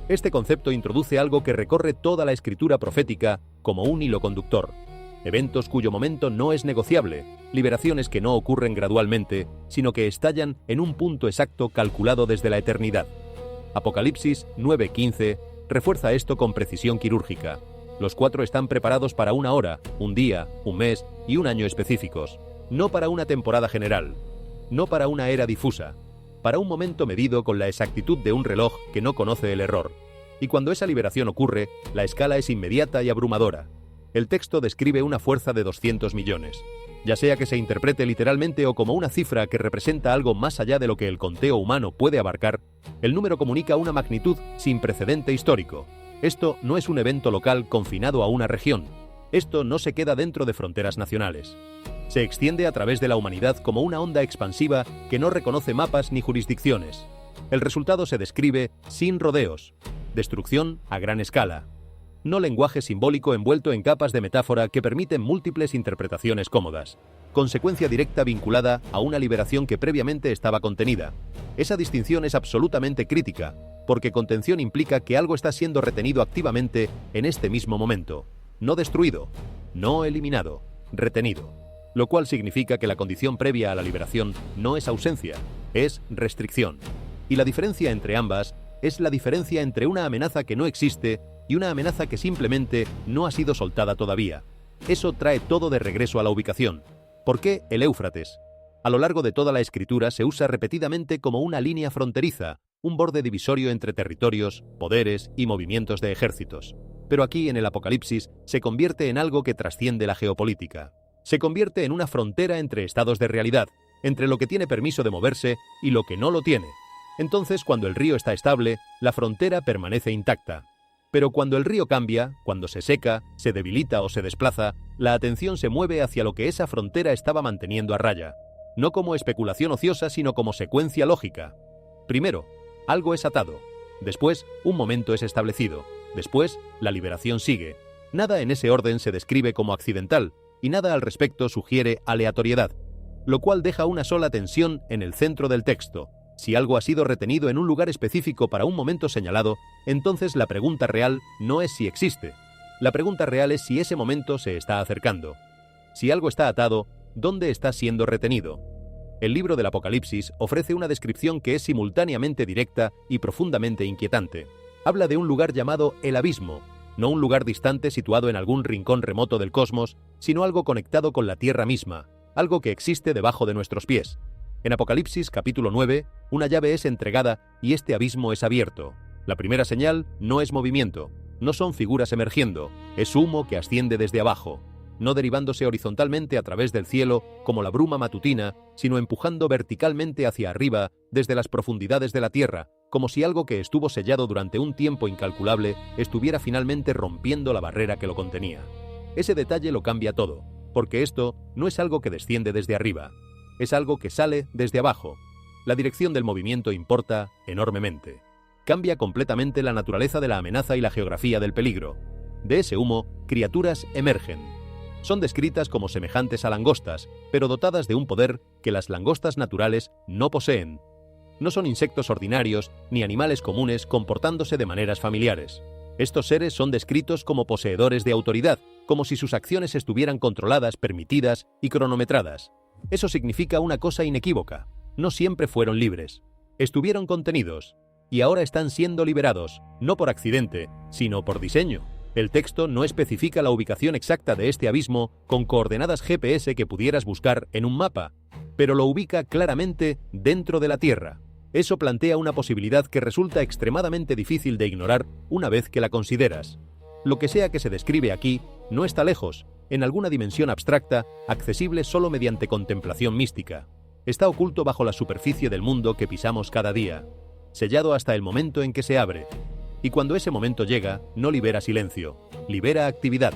Este concepto introduce algo que recorre toda la escritura profética como un hilo conductor. eventos cuyo momento no es negociable, liberaciones que no ocurren gradualmente, sino que estallan en un punto exacto calculado desde la eternidad. Apocalipsis 9:15 refuerza esto con precisión quirúrgica. Los 4 están preparados para una hora, un día, un mes y un año específicos, no para una temporada general, no para una era difusa, para un momento medido con la exactitud de un reloj que no conoce el error. Y cuando esa liberación ocurre, la escala es inmediata y abrumadora. El texto describe una fuerza de 200 millones. Ya sea que se interprete literalmente o como una cifra que representa algo más allá de lo que el conteo humano puede abarcar, el número comunica una magnitud sin precedente histórico. Esto no es un evento local confinado a una región. Esto no se queda dentro de fronteras nacionales. Se extiende a través de la humanidad como una onda expansiva que no reconoce mapas ni jurisdicciones. El resultado se describe sin rodeos. Destrucción a gran escala. No lenguaje simbólico envuelto en capas de metáfora que permiten múltiples interpretaciones cómodas. Consecuencia directa vinculada a una liberación que previamente estaba contenida. Esa distinción es absolutamente crítica, porque contención implica que algo está siendo retenido activamente en este mismo momento. No destruido, no eliminado, retenido. Lo cual significa que la condición previa a la liberación no es ausencia, es restricción. Y la diferencia entre ambas es la diferencia entre una amenaza que no existe y una amenaza que simplemente no ha sido soltada todavía. Eso trae todo de regreso a la ubicación. ¿Por qué el Éufrates? A lo largo de toda la escritura se usa repetidamente como una línea fronteriza, un borde divisorio entre territorios, poderes y movimientos de ejércitos. Pero aquí en el Apocalipsis se convierte en algo que trasciende la geopolítica. Se convierte en una frontera entre estados de realidad, entre lo que tiene permiso de moverse y lo que no lo tiene. Entonces, cuando el río está estable, la frontera permanece intacta. Pero cuando el río cambia, cuando se seca, se debilita o se desplaza, la atención se mueve hacia lo que esa frontera estaba manteniendo a raya. No como especulación ociosa, sino como secuencia lógica. Primero, algo es atado. Después, un momento es establecido. Después, la liberación sigue. Nada en ese orden se describe como accidental, y nada al respecto sugiere aleatoriedad, lo cual deja una sola tensión en el centro del texto. Si algo ha sido retenido en un lugar específico para un momento señalado, entonces la pregunta real no es si existe. La pregunta real es si ese momento se está acercando. Si algo está atado, ¿dónde está siendo retenido? El libro del Apocalipsis ofrece una descripción que es simultáneamente directa y profundamente inquietante. Habla de un lugar llamado el abismo, no un lugar distante situado en algún rincón remoto del cosmos, sino algo conectado con la Tierra misma, algo que existe debajo de nuestros pies. En Apocalipsis capítulo 9, una llave es entregada y este abismo es abierto. La primera señal no es movimiento, no son figuras emergiendo, es humo que asciende desde abajo, no derivándose horizontalmente a través del cielo como la bruma matutina, sino empujando verticalmente hacia arriba desde las profundidades de la tierra, como si algo que estuvo sellado durante un tiempo incalculable estuviera finalmente rompiendo la barrera que lo contenía. Ese detalle lo cambia todo, porque esto no es algo que desciende desde arriba, es algo que sale desde abajo. La dirección del movimiento importa enormemente. Cambia completamente la naturaleza de la amenaza y la geografía del peligro. De ese humo, criaturas emergen. Son descritas como semejantes a langostas, pero dotadas de un poder que las langostas naturales no poseen. No son insectos ordinarios ni animales comunes comportándose de maneras familiares. Estos seres son descritos como poseedores de autoridad, como si sus acciones estuvieran controladas, permitidas y cronometradas. Eso significa una cosa inequívoca. No siempre fueron libres. Estuvieron contenidos. Y ahora están siendo liberados, no por accidente, sino por diseño. El texto no especifica la ubicación exacta de este abismo con coordenadas GPS que pudieras buscar en un mapa, pero lo ubica claramente dentro de la Tierra. Eso plantea una posibilidad que resulta extremadamente difícil de ignorar una vez que la consideras. Lo que sea que se describe aquí no está lejos, en alguna dimensión abstracta, accesible solo mediante contemplación mística. Está oculto bajo la superficie del mundo que pisamos cada día, sellado hasta el momento en que se abre. Y cuando ese momento llega, no libera silencio, libera actividad.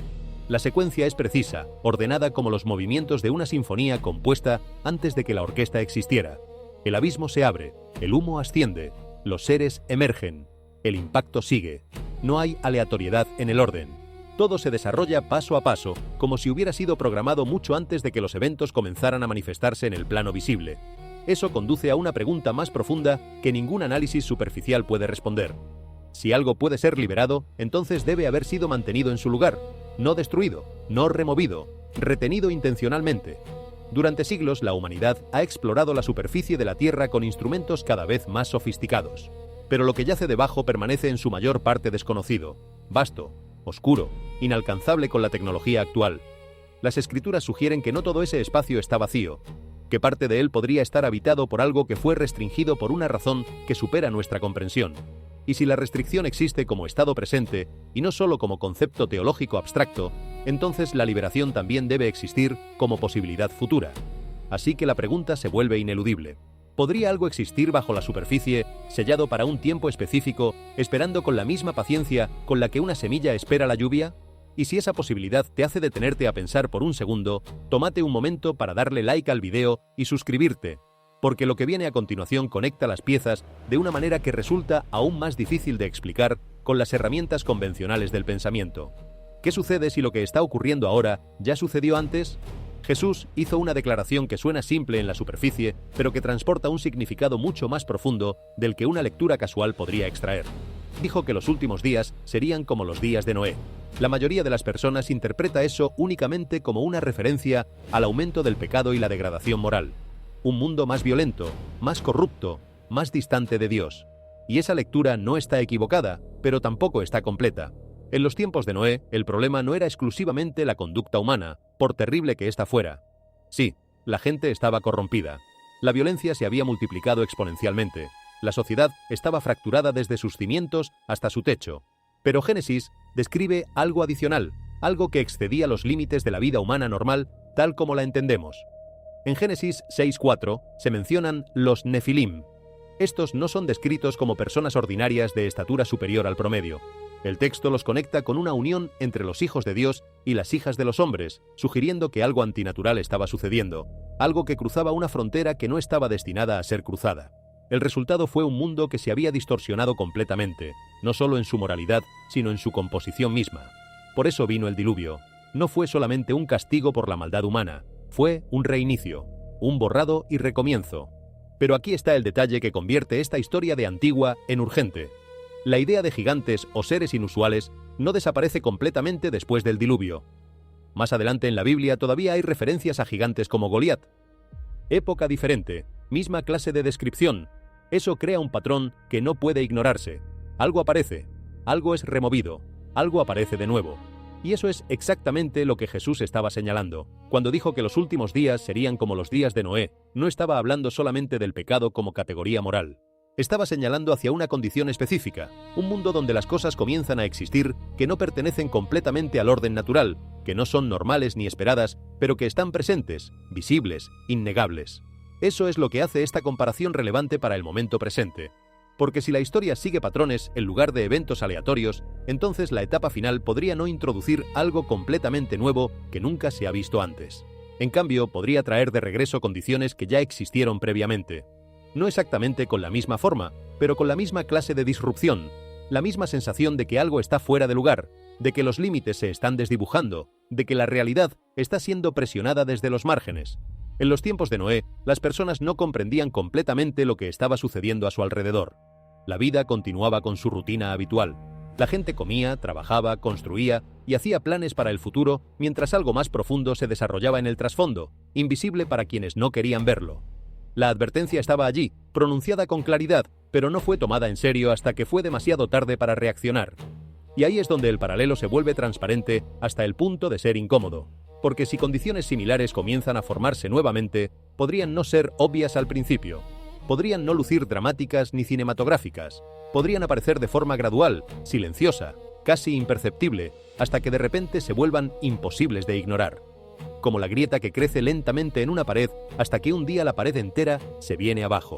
La secuencia es precisa, ordenada como los movimientos de una sinfonía compuesta antes de que la orquesta existiera. El abismo se abre, el humo asciende, los seres emergen, el impacto sigue. No hay aleatoriedad en el orden. Todo se desarrolla paso a paso, como si hubiera sido programado mucho antes de que los eventos comenzaran a manifestarse en el plano visible. Eso conduce a una pregunta más profunda que ningún análisis superficial puede responder. Si algo puede ser liberado, entonces debe haber sido mantenido en su lugar. no destruido, no removido, retenido intencionalmente. Durante siglos la humanidad ha explorado la superficie de la Tierra con instrumentos cada vez más sofisticados. Pero lo que yace debajo permanece en su mayor parte desconocido, vasto, oscuro, inalcanzable con la tecnología actual. Las escrituras sugieren que no todo ese espacio está vacío, que parte de él podría estar habitado por algo que fue restringido por una razón que supera nuestra comprensión. Y si la restricción existe como estado presente, y no solo como concepto teológico abstracto, entonces la liberación también debe existir como posibilidad futura. Así que la pregunta se vuelve ineludible. ¿Podría algo existir bajo la superficie, sellado para un tiempo específico, esperando con la misma paciencia con la que una semilla espera la lluvia? Y si esa posibilidad te hace detenerte a pensar por un segundo, tómate un momento para darle like al video y suscribirte, porque lo que viene a continuación conecta las piezas de una manera que resulta aún más difícil de explicar con las herramientas convencionales del pensamiento. ¿Qué sucede si lo que está ocurriendo ahora ya sucedió antes? Jesús hizo una declaración que suena simple en la superficie, pero que transporta un significado mucho más profundo del que una lectura casual podría extraer. Dijo que los últimos días serían como los días de Noé. La mayoría de las personas interpreta eso únicamente como una referencia al aumento del pecado y la degradación moral. Un mundo más violento, más corrupto, más distante de Dios. Y esa lectura no está equivocada, pero tampoco está completa. En los tiempos de Noé, el problema no era exclusivamente la conducta humana, por terrible que ésta fuera. Sí, la gente estaba corrompida. La violencia se había multiplicado exponencialmente. La sociedad estaba fracturada desde sus cimientos hasta su techo. Pero Génesis describe algo adicional, algo que excedía los límites de la vida humana normal tal como la entendemos. En Génesis 6:4 se mencionan los Nefilim. Estos no son descritos como personas ordinarias de estatura superior al promedio. El texto los conecta con una unión entre los hijos de Dios y las hijas de los hombres, sugiriendo que algo antinatural estaba sucediendo, algo que cruzaba una frontera que no estaba destinada a ser cruzada. El resultado fue un mundo que se había distorsionado completamente, no solo en su moralidad, sino en su composición misma. Por eso vino el diluvio. No fue solamente un castigo por la maldad humana, fue un reinicio, un borrado y recomienzo. Pero aquí está el detalle que convierte esta historia de antigua en urgente. La idea de gigantes o seres inusuales no desaparece completamente después del diluvio. Más adelante en la Biblia todavía hay referencias a gigantes como Goliat. Época diferente, misma clase de descripción. Eso crea un patrón que no puede ignorarse. Algo aparece, algo es removido, algo aparece de nuevo. Y eso es exactamente lo que Jesús estaba señalando. Cuando dijo que los últimos días serían como los días de Noé, no estaba hablando solamente del pecado como categoría moral. Estaba señalando hacia una condición específica, un mundo donde las cosas comienzan a existir que no pertenecen completamente al orden natural, que no son normales ni esperadas, pero que están presentes, visibles, innegables. Eso es lo que hace esta comparación relevante para el momento presente. Porque si la historia sigue patrones en lugar de eventos aleatorios, entonces la etapa final podría no introducir algo completamente nuevo que nunca se ha visto antes. En cambio, podría traer de regreso condiciones que ya existieron previamente. No exactamente con la misma forma, pero con la misma clase de disrupción, la misma sensación de que algo está fuera de lugar, de que los límites se están desdibujando, de que la realidad está siendo presionada desde los márgenes. En los tiempos de Noé, las personas no comprendían completamente lo que estaba sucediendo a su alrededor. La vida continuaba con su rutina habitual. La gente comía, trabajaba, construía y hacía planes para el futuro, mientras algo más profundo se desarrollaba en el trasfondo, invisible para quienes no querían verlo. La advertencia estaba allí, pronunciada con claridad, pero no fue tomada en serio hasta que fue demasiado tarde para reaccionar. Y ahí es donde el paralelo se vuelve transparente hasta el punto de ser incómodo. Porque si condiciones similares comienzan a formarse nuevamente, podrían no ser obvias al principio. Podrían no lucir dramáticas ni cinematográficas. Podrían aparecer de forma gradual, silenciosa, casi imperceptible, hasta que de repente se vuelvan imposibles de ignorar. Como la grieta que crece lentamente en una pared hasta que un día la pared entera se viene abajo.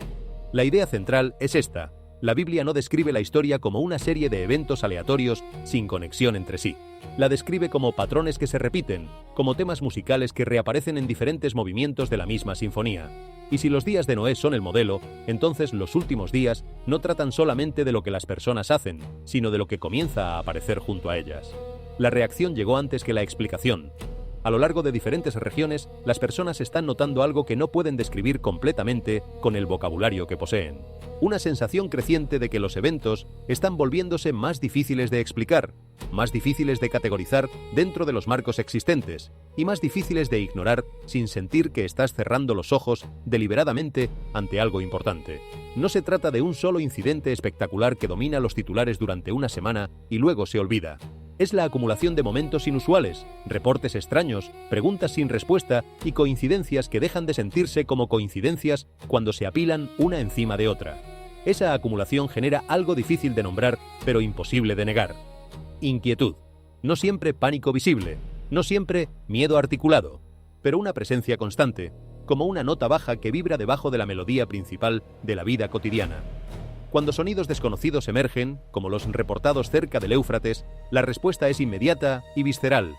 La idea central es esta. La Biblia no describe la historia como una serie de eventos aleatorios sin conexión entre sí. La describe como patrones que se repiten, como temas musicales que reaparecen en diferentes movimientos de la misma sinfonía. Y si los días de Noé son el modelo, entonces los últimos días no tratan solamente de lo que las personas hacen, sino de lo que comienza a aparecer junto a ellas. La reacción llegó antes que la explicación. A lo largo de diferentes regiones, las personas están notando algo que no pueden describir completamente con el vocabulario que poseen. Una sensación creciente de que los eventos están volviéndose más difíciles de explicar, más difíciles de categorizar dentro de los marcos existentes y más difíciles de ignorar sin sentir que estás cerrando los ojos deliberadamente ante algo importante. No se trata de un solo incidente espectacular que domina los titulares durante una semana y luego se olvida. Es la acumulación de momentos inusuales, reportes extraños, preguntas sin respuesta y coincidencias que dejan de sentirse como coincidencias cuando se apilan una encima de otra. Esa acumulación genera algo difícil de nombrar, pero imposible de negar. Inquietud. No siempre pánico visible, no siempre miedo articulado, pero una presencia constante, como una nota baja que vibra debajo de la melodía principal de la vida cotidiana. Cuando sonidos desconocidos emergen, como los reportados cerca del Éufrates, la respuesta es inmediata y visceral.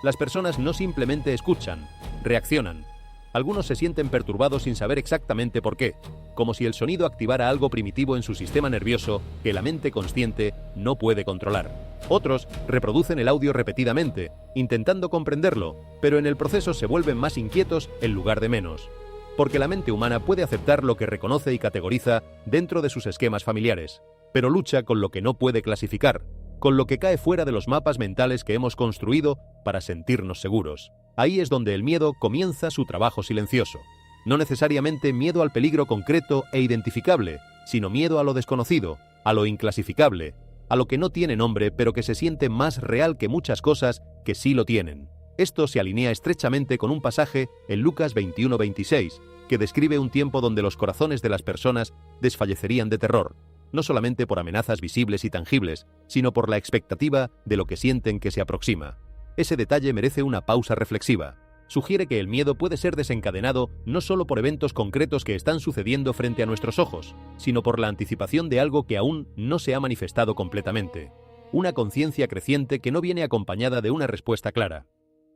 Las personas no simplemente escuchan, reaccionan. Algunos se sienten perturbados sin saber exactamente por qué, como si el sonido activara algo primitivo en su sistema nervioso que la mente consciente no puede controlar. Otros reproducen el audio repetidamente, intentando comprenderlo, pero en el proceso se vuelven más inquietos en lugar de menos. Porque la mente humana puede aceptar lo que reconoce y categoriza dentro de sus esquemas familiares, pero lucha con lo que no puede clasificar, con lo que cae fuera de los mapas mentales que hemos construido para sentirnos seguros. Ahí es donde el miedo comienza su trabajo silencioso. No necesariamente miedo al peligro concreto e identificable, sino miedo a lo desconocido, a lo inclasificable, a lo que no tiene nombre pero que se siente más real que muchas cosas que sí lo tienen. Esto se alinea estrechamente con un pasaje en Lucas 21:26, que describe un tiempo donde los corazones de las personas desfallecerían de terror, no solamente por amenazas visibles y tangibles, sino por la expectativa de lo que sienten que se aproxima. Ese detalle merece una pausa reflexiva. Sugiere que el miedo puede ser desencadenado no solo por eventos concretos que están sucediendo frente a nuestros ojos, sino por la anticipación de algo que aún no se ha manifestado completamente. Una conciencia creciente que no viene acompañada de una respuesta clara.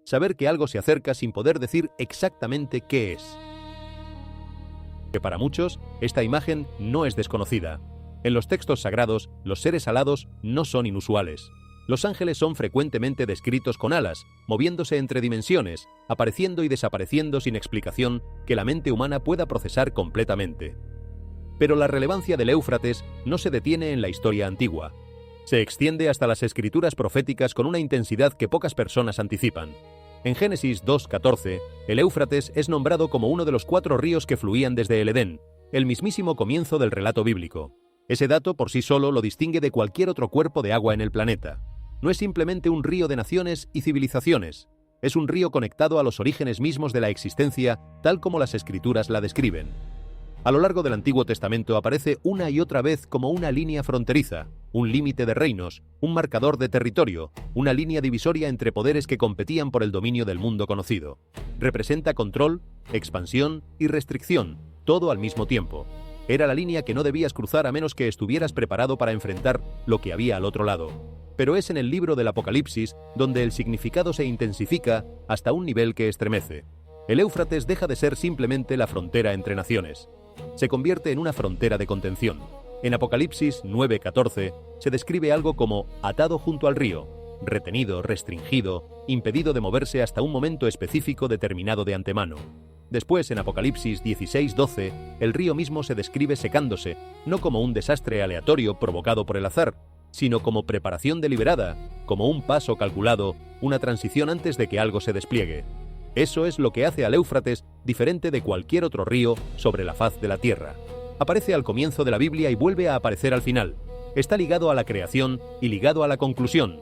Saber que algo se acerca sin poder decir exactamente qué es. Que para muchos, esta imagen no es desconocida. En los textos sagrados, los seres alados no son inusuales. Los ángeles son frecuentemente descritos con alas, moviéndose entre dimensiones, apareciendo y desapareciendo sin explicación que la mente humana pueda procesar completamente. Pero la relevancia del Éufrates no se detiene en la historia antigua. Se extiende hasta las escrituras proféticas con una intensidad que pocas personas anticipan. En Génesis 2:14, el Éufrates es nombrado como uno de los 4 ríos que fluían desde el Edén, el mismísimo comienzo del relato bíblico. Ese dato por sí solo lo distingue de cualquier otro cuerpo de agua en el planeta. No es simplemente un río de naciones y civilizaciones, es un río conectado a los orígenes mismos de la existencia, tal como las escrituras la describen. A lo largo del Antiguo Testamento aparece una y otra vez como una línea fronteriza, un límite de reinos, un marcador de territorio, una línea divisoria entre poderes que competían por el dominio del mundo conocido. Representa control, expansión y restricción, todo al mismo tiempo. Era la línea que no debías cruzar a menos que estuvieras preparado para enfrentar lo que había al otro lado. Pero es en el libro del Apocalipsis donde el significado se intensifica hasta un nivel que estremece. El Éufrates deja de ser simplemente la frontera entre naciones. Se convierte en una frontera de contención. En Apocalipsis 9:14 se describe algo como atado junto al río, retenido, restringido, impedido de moverse hasta un momento específico determinado de antemano. Después, en Apocalipsis 16:12, el río mismo se describe secándose, no como un desastre aleatorio provocado por el azar, sino como preparación deliberada, como un paso calculado, una transición antes de que algo se despliegue. Eso es lo que hace al Éufrates diferente de cualquier otro río sobre la faz de la tierra. Aparece al comienzo de la Biblia y vuelve a aparecer al final. Está ligado a la creación y ligado a la conclusión.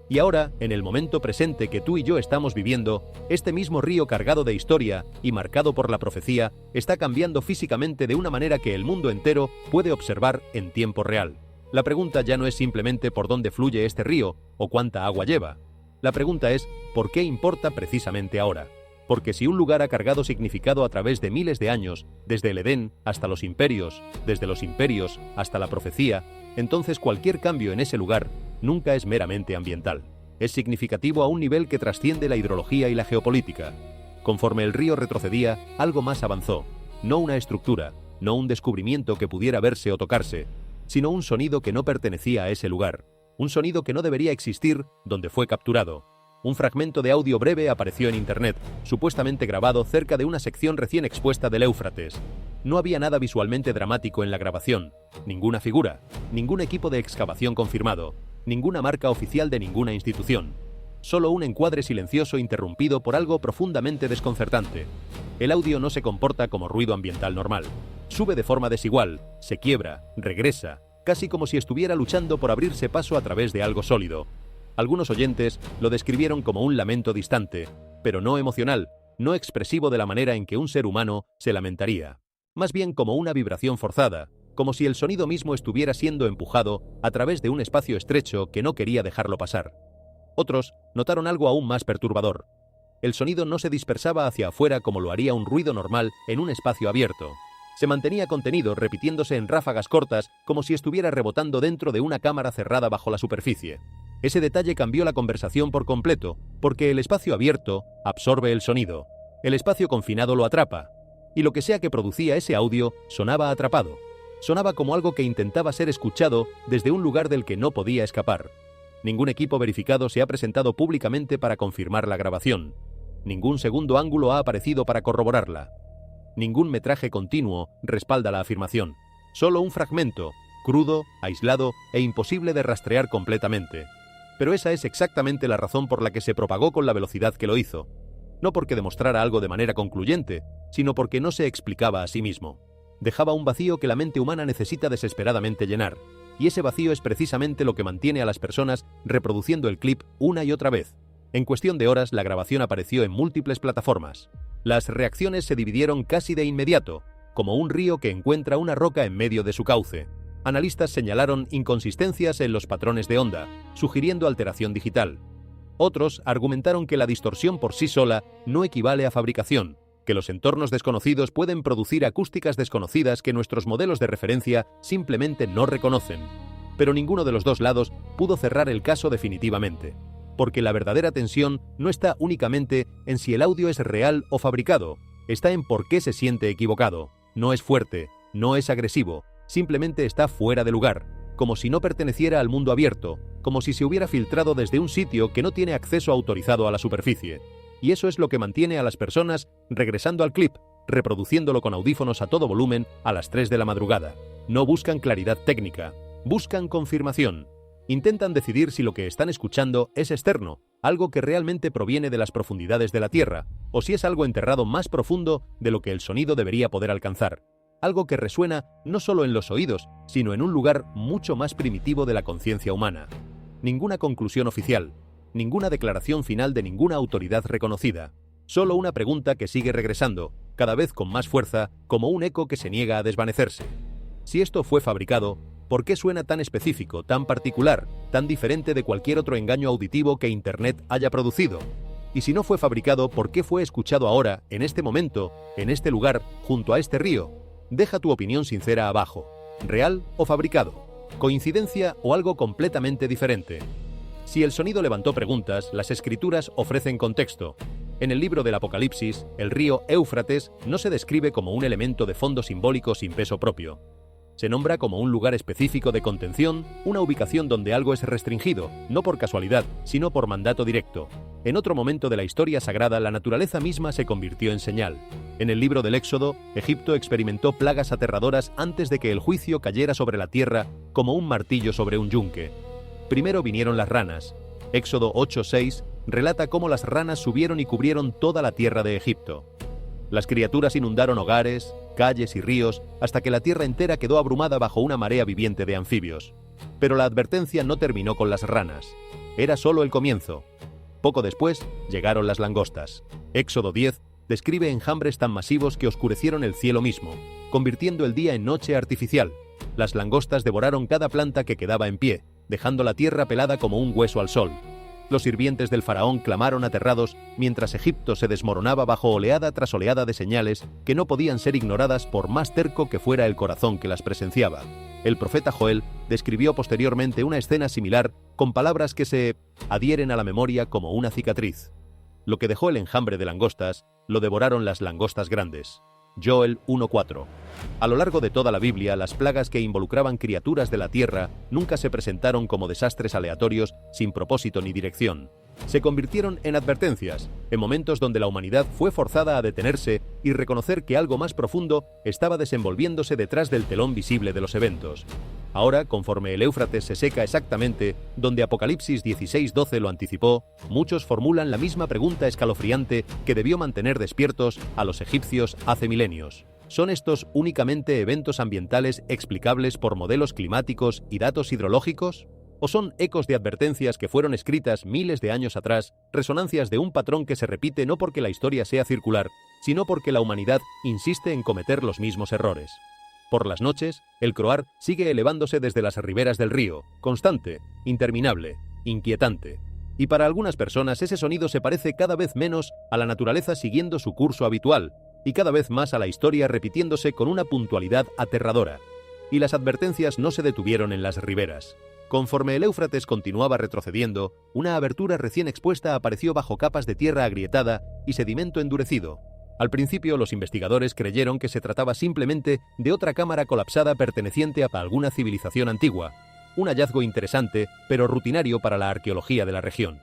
Y ahora, en el momento presente que tú y yo estamos viviendo, este mismo río cargado de historia y marcado por la profecía está cambiando físicamente de una manera que el mundo entero puede observar en tiempo real. La pregunta ya no es simplemente por dónde fluye este río o cuánta agua lleva. La pregunta es, ¿por qué importa precisamente ahora? Porque si un lugar ha cargado significado a través de miles de años, desde el Edén hasta los imperios, desde los imperios hasta la profecía, entonces cualquier cambio en ese lugar nunca es meramente ambiental. Es significativo a un nivel que trasciende la hidrología y la geopolítica. Conforme el río retrocedía, algo más avanzó. No una estructura, no un descubrimiento que pudiera verse o tocarse, sino un sonido que no pertenecía a ese lugar. Un sonido que no debería existir donde fue capturado. Un fragmento de audio breve apareció en Internet, supuestamente grabado cerca de una sección recién expuesta del Éufrates. No había nada visualmente dramático en la grabación, ninguna figura, ningún equipo de excavación confirmado, ninguna marca oficial de ninguna institución. Solo un encuadre silencioso interrumpido por algo profundamente desconcertante. El audio no se comporta como ruido ambiental normal. Sube de forma desigual, se quiebra, regresa, casi como si estuviera luchando por abrirse paso a través de algo sólido. Algunos oyentes lo describieron como un lamento distante, pero no emocional, no expresivo de la manera en que un ser humano se lamentaría. Más bien como una vibración forzada, como si el sonido mismo estuviera siendo empujado a través de un espacio estrecho que no quería dejarlo pasar. Otros notaron algo aún más perturbador. El sonido no se dispersaba hacia afuera como lo haría un ruido normal en un espacio abierto. Se mantenía contenido, repitiéndose en ráfagas cortas, como si estuviera rebotando dentro de una cámara cerrada bajo la superficie. Ese detalle cambió la conversación por completo, porque el espacio abierto absorbe el sonido. El espacio confinado lo atrapa. Y lo que sea que producía ese audio sonaba atrapado. Sonaba como algo que intentaba ser escuchado desde un lugar del que no podía escapar. Ningún equipo verificado se ha presentado públicamente para confirmar la grabación. Ningún segundo ángulo ha aparecido para corroborarla. Ningún metraje continuo respalda la afirmación. Solo un fragmento, crudo, aislado e imposible de rastrear completamente. Pero esa es exactamente la razón por la que se propagó con la velocidad que lo hizo. No porque demostrara algo de manera concluyente, sino porque no se explicaba a sí mismo. Dejaba un vacío que la mente humana necesita desesperadamente llenar, y ese vacío es precisamente lo que mantiene a las personas reproduciendo el clip una y otra vez. En cuestión de horas, la grabación apareció en múltiples plataformas. Las reacciones se dividieron casi de inmediato, como un río que encuentra una roca en medio de su cauce. Analistas señalaron inconsistencias en los patrones de onda, sugiriendo alteración digital. Otros argumentaron que la distorsión por sí sola no equivale a fabricación, que los entornos desconocidos pueden producir acústicas desconocidas que nuestros modelos de referencia simplemente no reconocen. Pero ninguno de los dos lados pudo cerrar el caso definitivamente, porque la verdadera tensión no está únicamente en si el audio es real o fabricado, está en por qué se siente equivocado. No es fuerte, no es agresivo, simplemente está fuera de lugar, como si no perteneciera al mundo abierto, como si se hubiera filtrado desde un sitio que no tiene acceso autorizado a la superficie. Y eso es lo que mantiene a las personas regresando al clip, reproduciéndolo con audífonos a todo volumen a las 3 de la madrugada. No buscan claridad técnica, buscan confirmación. Intentan decidir si lo que están escuchando es externo, algo que realmente proviene de las profundidades de la Tierra, o si es algo enterrado más profundo de lo que el sonido debería poder alcanzar. Algo que resuena no solo en los oídos, sino en un lugar mucho más primitivo de la conciencia humana. Ninguna conclusión oficial, ninguna declaración final de ninguna autoridad reconocida. Solo una pregunta que sigue regresando, cada vez con más fuerza, como un eco que se niega a desvanecerse. Si esto fue fabricado, ¿por qué suena tan específico, tan particular, tan diferente de cualquier otro engaño auditivo que Internet haya producido? Y si no fue fabricado, ¿por qué fue escuchado ahora, en este momento, en este lugar, junto a este río? Deja tu opinión sincera abajo. ¿Real o fabricado? ¿Coincidencia o algo completamente diferente? Si el sonido levantó preguntas, las escrituras ofrecen contexto. En el libro del Apocalipsis, el río Éufrates no se describe como un elemento de fondo simbólico sin peso propio. Se nombra como un lugar específico de contención, una ubicación donde algo es restringido, no por casualidad, sino por mandato directo. En otro momento de la historia sagrada, la naturaleza misma se convirtió en señal. En el libro del Éxodo, Egipto experimentó plagas aterradoras antes de que el juicio cayera sobre la tierra como un martillo sobre un yunque. Primero vinieron las ranas. Éxodo 8:6 relata cómo las ranas subieron y cubrieron toda la tierra de Egipto. Las criaturas inundaron hogares, calles y ríos, hasta que la tierra entera quedó abrumada bajo una marea viviente de anfibios. Pero la advertencia no terminó con las ranas. Era solo el comienzo. Poco después, llegaron las langostas. Éxodo 10 describe enjambres tan masivos que oscurecieron el cielo mismo, convirtiendo el día en noche artificial. Las langostas devoraron cada planta que quedaba en pie, dejando la tierra pelada como un hueso al sol. Los sirvientes del faraón clamaron aterrados mientras Egipto se desmoronaba bajo oleada tras oleada de señales que no podían ser ignoradas por más terco que fuera el corazón que las presenciaba. El profeta Joel describió posteriormente una escena similar con palabras que se adhieren a la memoria como una cicatriz. Lo que dejó el enjambre de langostas, lo devoraron las langostas grandes. Joel 1:4. A lo largo de toda la Biblia, las plagas que involucraban criaturas de la tierra nunca se presentaron como desastres aleatorios sin propósito ni dirección. se convirtieron en advertencias, en momentos donde la humanidad fue forzada a detenerse y reconocer que algo más profundo estaba desenvolviéndose detrás del telón visible de los eventos. Ahora, conforme el Éufrates se seca exactamente donde Apocalipsis 16:12 lo anticipó, muchos formulan la misma pregunta escalofriante que debió mantener despiertos a los egipcios hace milenios. ¿Son estos únicamente eventos ambientales explicables por modelos climáticos y datos hidrológicos? ¿O son ecos de advertencias que fueron escritas miles de años atrás, resonancias de un patrón que se repite no porque la historia sea circular, sino porque la humanidad insiste en cometer los mismos errores? Por las noches, el croar sigue elevándose desde las riberas del río, constante, interminable, inquietante. Y para algunas personas ese sonido se parece cada vez menos a la naturaleza siguiendo su curso habitual, y cada vez más a la historia repitiéndose con una puntualidad aterradora. Y las advertencias no se detuvieron en las riberas. Conforme el Éufrates continuaba retrocediendo, una abertura recién expuesta apareció bajo capas de tierra agrietada y sedimento endurecido. Al principio, los investigadores creyeron que se trataba simplemente de otra cámara colapsada perteneciente a alguna civilización antigua, un hallazgo interesante, pero rutinario para la arqueología de la región.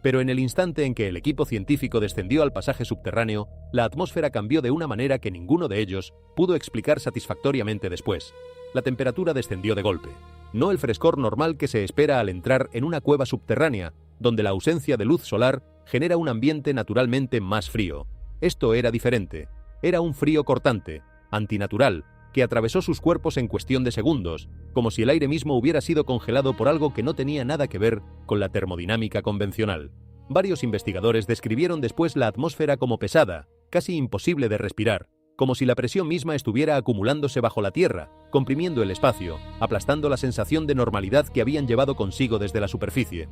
Pero en el instante en que el equipo científico descendió al pasaje subterráneo, la atmósfera cambió de una manera que ninguno de ellos pudo explicar satisfactoriamente después. La temperatura descendió de golpe. No el frescor normal que se espera al entrar en una cueva subterránea, donde la ausencia de luz solar genera un ambiente naturalmente más frío. Esto era diferente. Era un frío cortante, antinatural, que atravesó sus cuerpos en cuestión de segundos, como si el aire mismo hubiera sido congelado por algo que no tenía nada que ver con la termodinámica convencional. Varios investigadores describieron después la atmósfera como pesada, casi imposible de respirar, como si la presión misma estuviera acumulándose bajo la Tierra, comprimiendo el espacio, aplastando la sensación de normalidad que habían llevado consigo desde la superficie.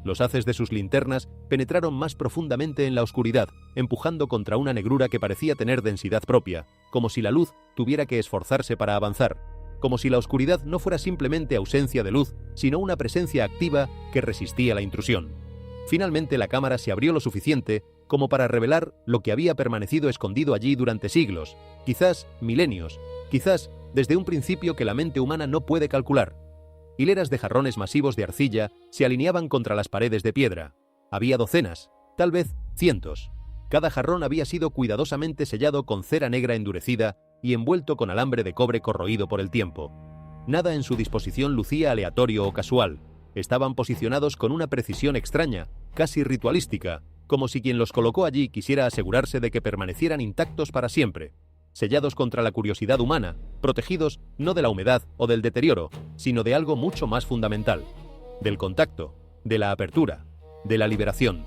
Los haces de sus linternas penetraron más profundamente en la oscuridad, empujando contra una negrura que parecía tener densidad propia, como si la luz tuviera que esforzarse para avanzar, como si la oscuridad no fuera simplemente ausencia de luz, sino una presencia activa que resistía la intrusión. Finalmente la cámara se abrió lo suficiente como para revelar lo que había permanecido escondido allí durante siglos, quizás milenios, quizás desde un principio que la mente humana no puede calcular. Hileras de jarrones masivos de arcilla se alineaban contra las paredes de piedra. Había docenas, tal vez cientos. Cada jarrón había sido cuidadosamente sellado con cera negra endurecida y envuelto con alambre de cobre corroído por el tiempo. Nada en su disposición lucía aleatorio o casual. Estaban posicionados con una precisión extraña, casi ritualística, como si quien los colocó allí quisiera asegurarse de que permanecieran intactos para siempre, sellados contra la curiosidad humana, protegidos no de la humedad o del deterioro, sino de algo mucho más fundamental, del contacto, de la apertura, de la liberación.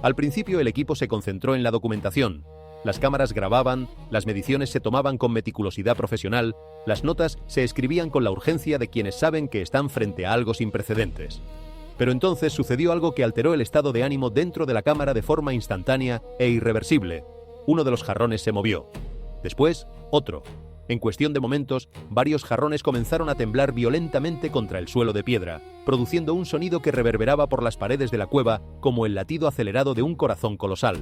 Al principio el equipo se concentró en la documentación. Las cámaras grababan, las mediciones se tomaban con meticulosidad profesional, las notas se escribían con la urgencia de quienes saben que están frente a algo sin precedentes. Pero entonces sucedió algo que alteró el estado de ánimo dentro de la cámara de forma instantánea e irreversible. Uno de los jarrones se movió. Después, otro. En cuestión de momentos, varios jarrones comenzaron a temblar violentamente contra el suelo de piedra, produciendo un sonido que reverberaba por las paredes de la cueva como el latido acelerado de un corazón colosal.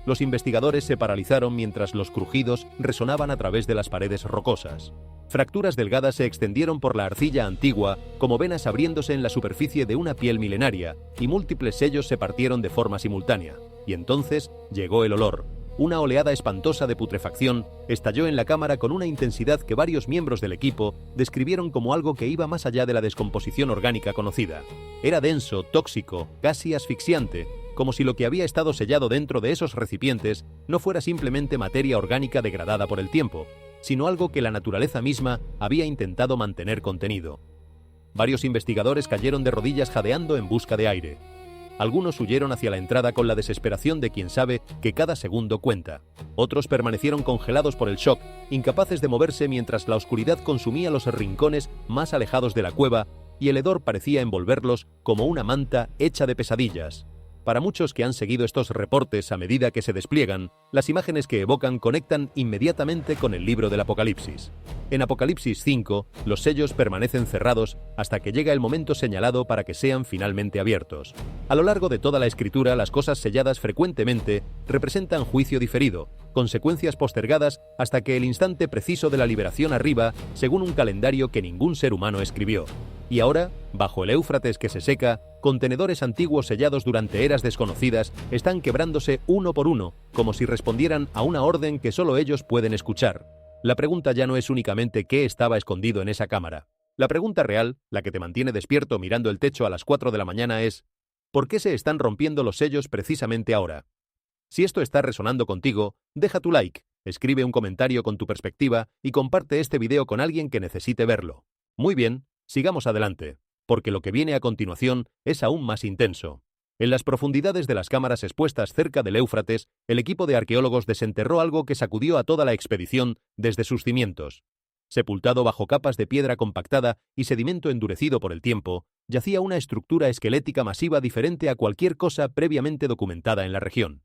Los investigadores se paralizaron mientras los crujidos resonaban a través de las paredes rocosas. Fracturas delgadas se extendieron por la arcilla antigua como venas abriéndose en la superficie de una piel milenaria, y múltiples sellos se partieron de forma simultánea. Y entonces llegó el olor. Una oleada espantosa de putrefacción estalló en la cámara con una intensidad que varios miembros del equipo describieron como algo que iba más allá de la descomposición orgánica conocida. Era denso, tóxico, casi asfixiante, como si lo que había estado sellado dentro de esos recipientes no fuera simplemente materia orgánica degradada por el tiempo, sino algo que la naturaleza misma había intentado mantener contenido. Varios investigadores cayeron de rodillas jadeando en busca de aire. Algunos huyeron hacia la entrada con la desesperación de quien sabe que cada segundo cuenta. Otros permanecieron congelados por el shock, incapaces de moverse mientras la oscuridad consumía los rincones más alejados de la cueva y el hedor parecía envolverlos como una manta hecha de pesadillas. Para muchos que han seguido estos reportes a medida que se despliegan, las imágenes que evocan conectan inmediatamente con el libro del Apocalipsis. En Apocalipsis 5, los sellos permanecen cerrados hasta que llega el momento señalado para que sean finalmente abiertos. A lo largo de toda la escritura, las cosas selladas frecuentemente representan juicio diferido, consecuencias postergadas hasta que el instante preciso de la liberación arriba, según un calendario que ningún ser humano escribió. Y ahora, bajo el Éufrates que se seca, contenedores antiguos sellados durante eras desconocidas están quebrándose uno por uno, como si respondieran a una orden que solo ellos pueden escuchar. La pregunta ya no es únicamente qué estaba escondido en esa cámara. La pregunta real, la que te mantiene despierto mirando el techo a las 4 de la mañana es: ¿por qué se están rompiendo los sellos precisamente ahora? Si esto está resonando contigo, deja tu like, escribe un comentario con tu perspectiva y comparte este video con alguien que necesite verlo. Muy bien, sigamos adelante, porque lo que viene a continuación es aún más intenso. En las profundidades de las cámaras expuestas cerca del Éufrates, el equipo de arqueólogos desenterró algo que sacudió a toda la expedición desde sus cimientos. Sepultado bajo capas de piedra compactada y sedimento endurecido por el tiempo, yacía una estructura esquelética masiva diferente a cualquier cosa previamente documentada en la región.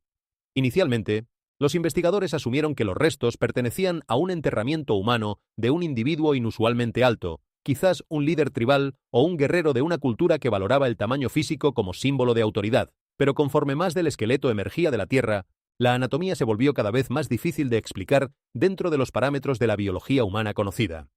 Inicialmente, los investigadores asumieron que los restos pertenecían a un enterramiento humano de un individuo inusualmente alto, quizás un líder tribal o un guerrero de una cultura que valoraba el tamaño físico como símbolo de autoridad, pero conforme más del esqueleto emergía de la tierra, la anatomía se volvió cada vez más difícil de explicar dentro de los parámetros de la biología humana conocida.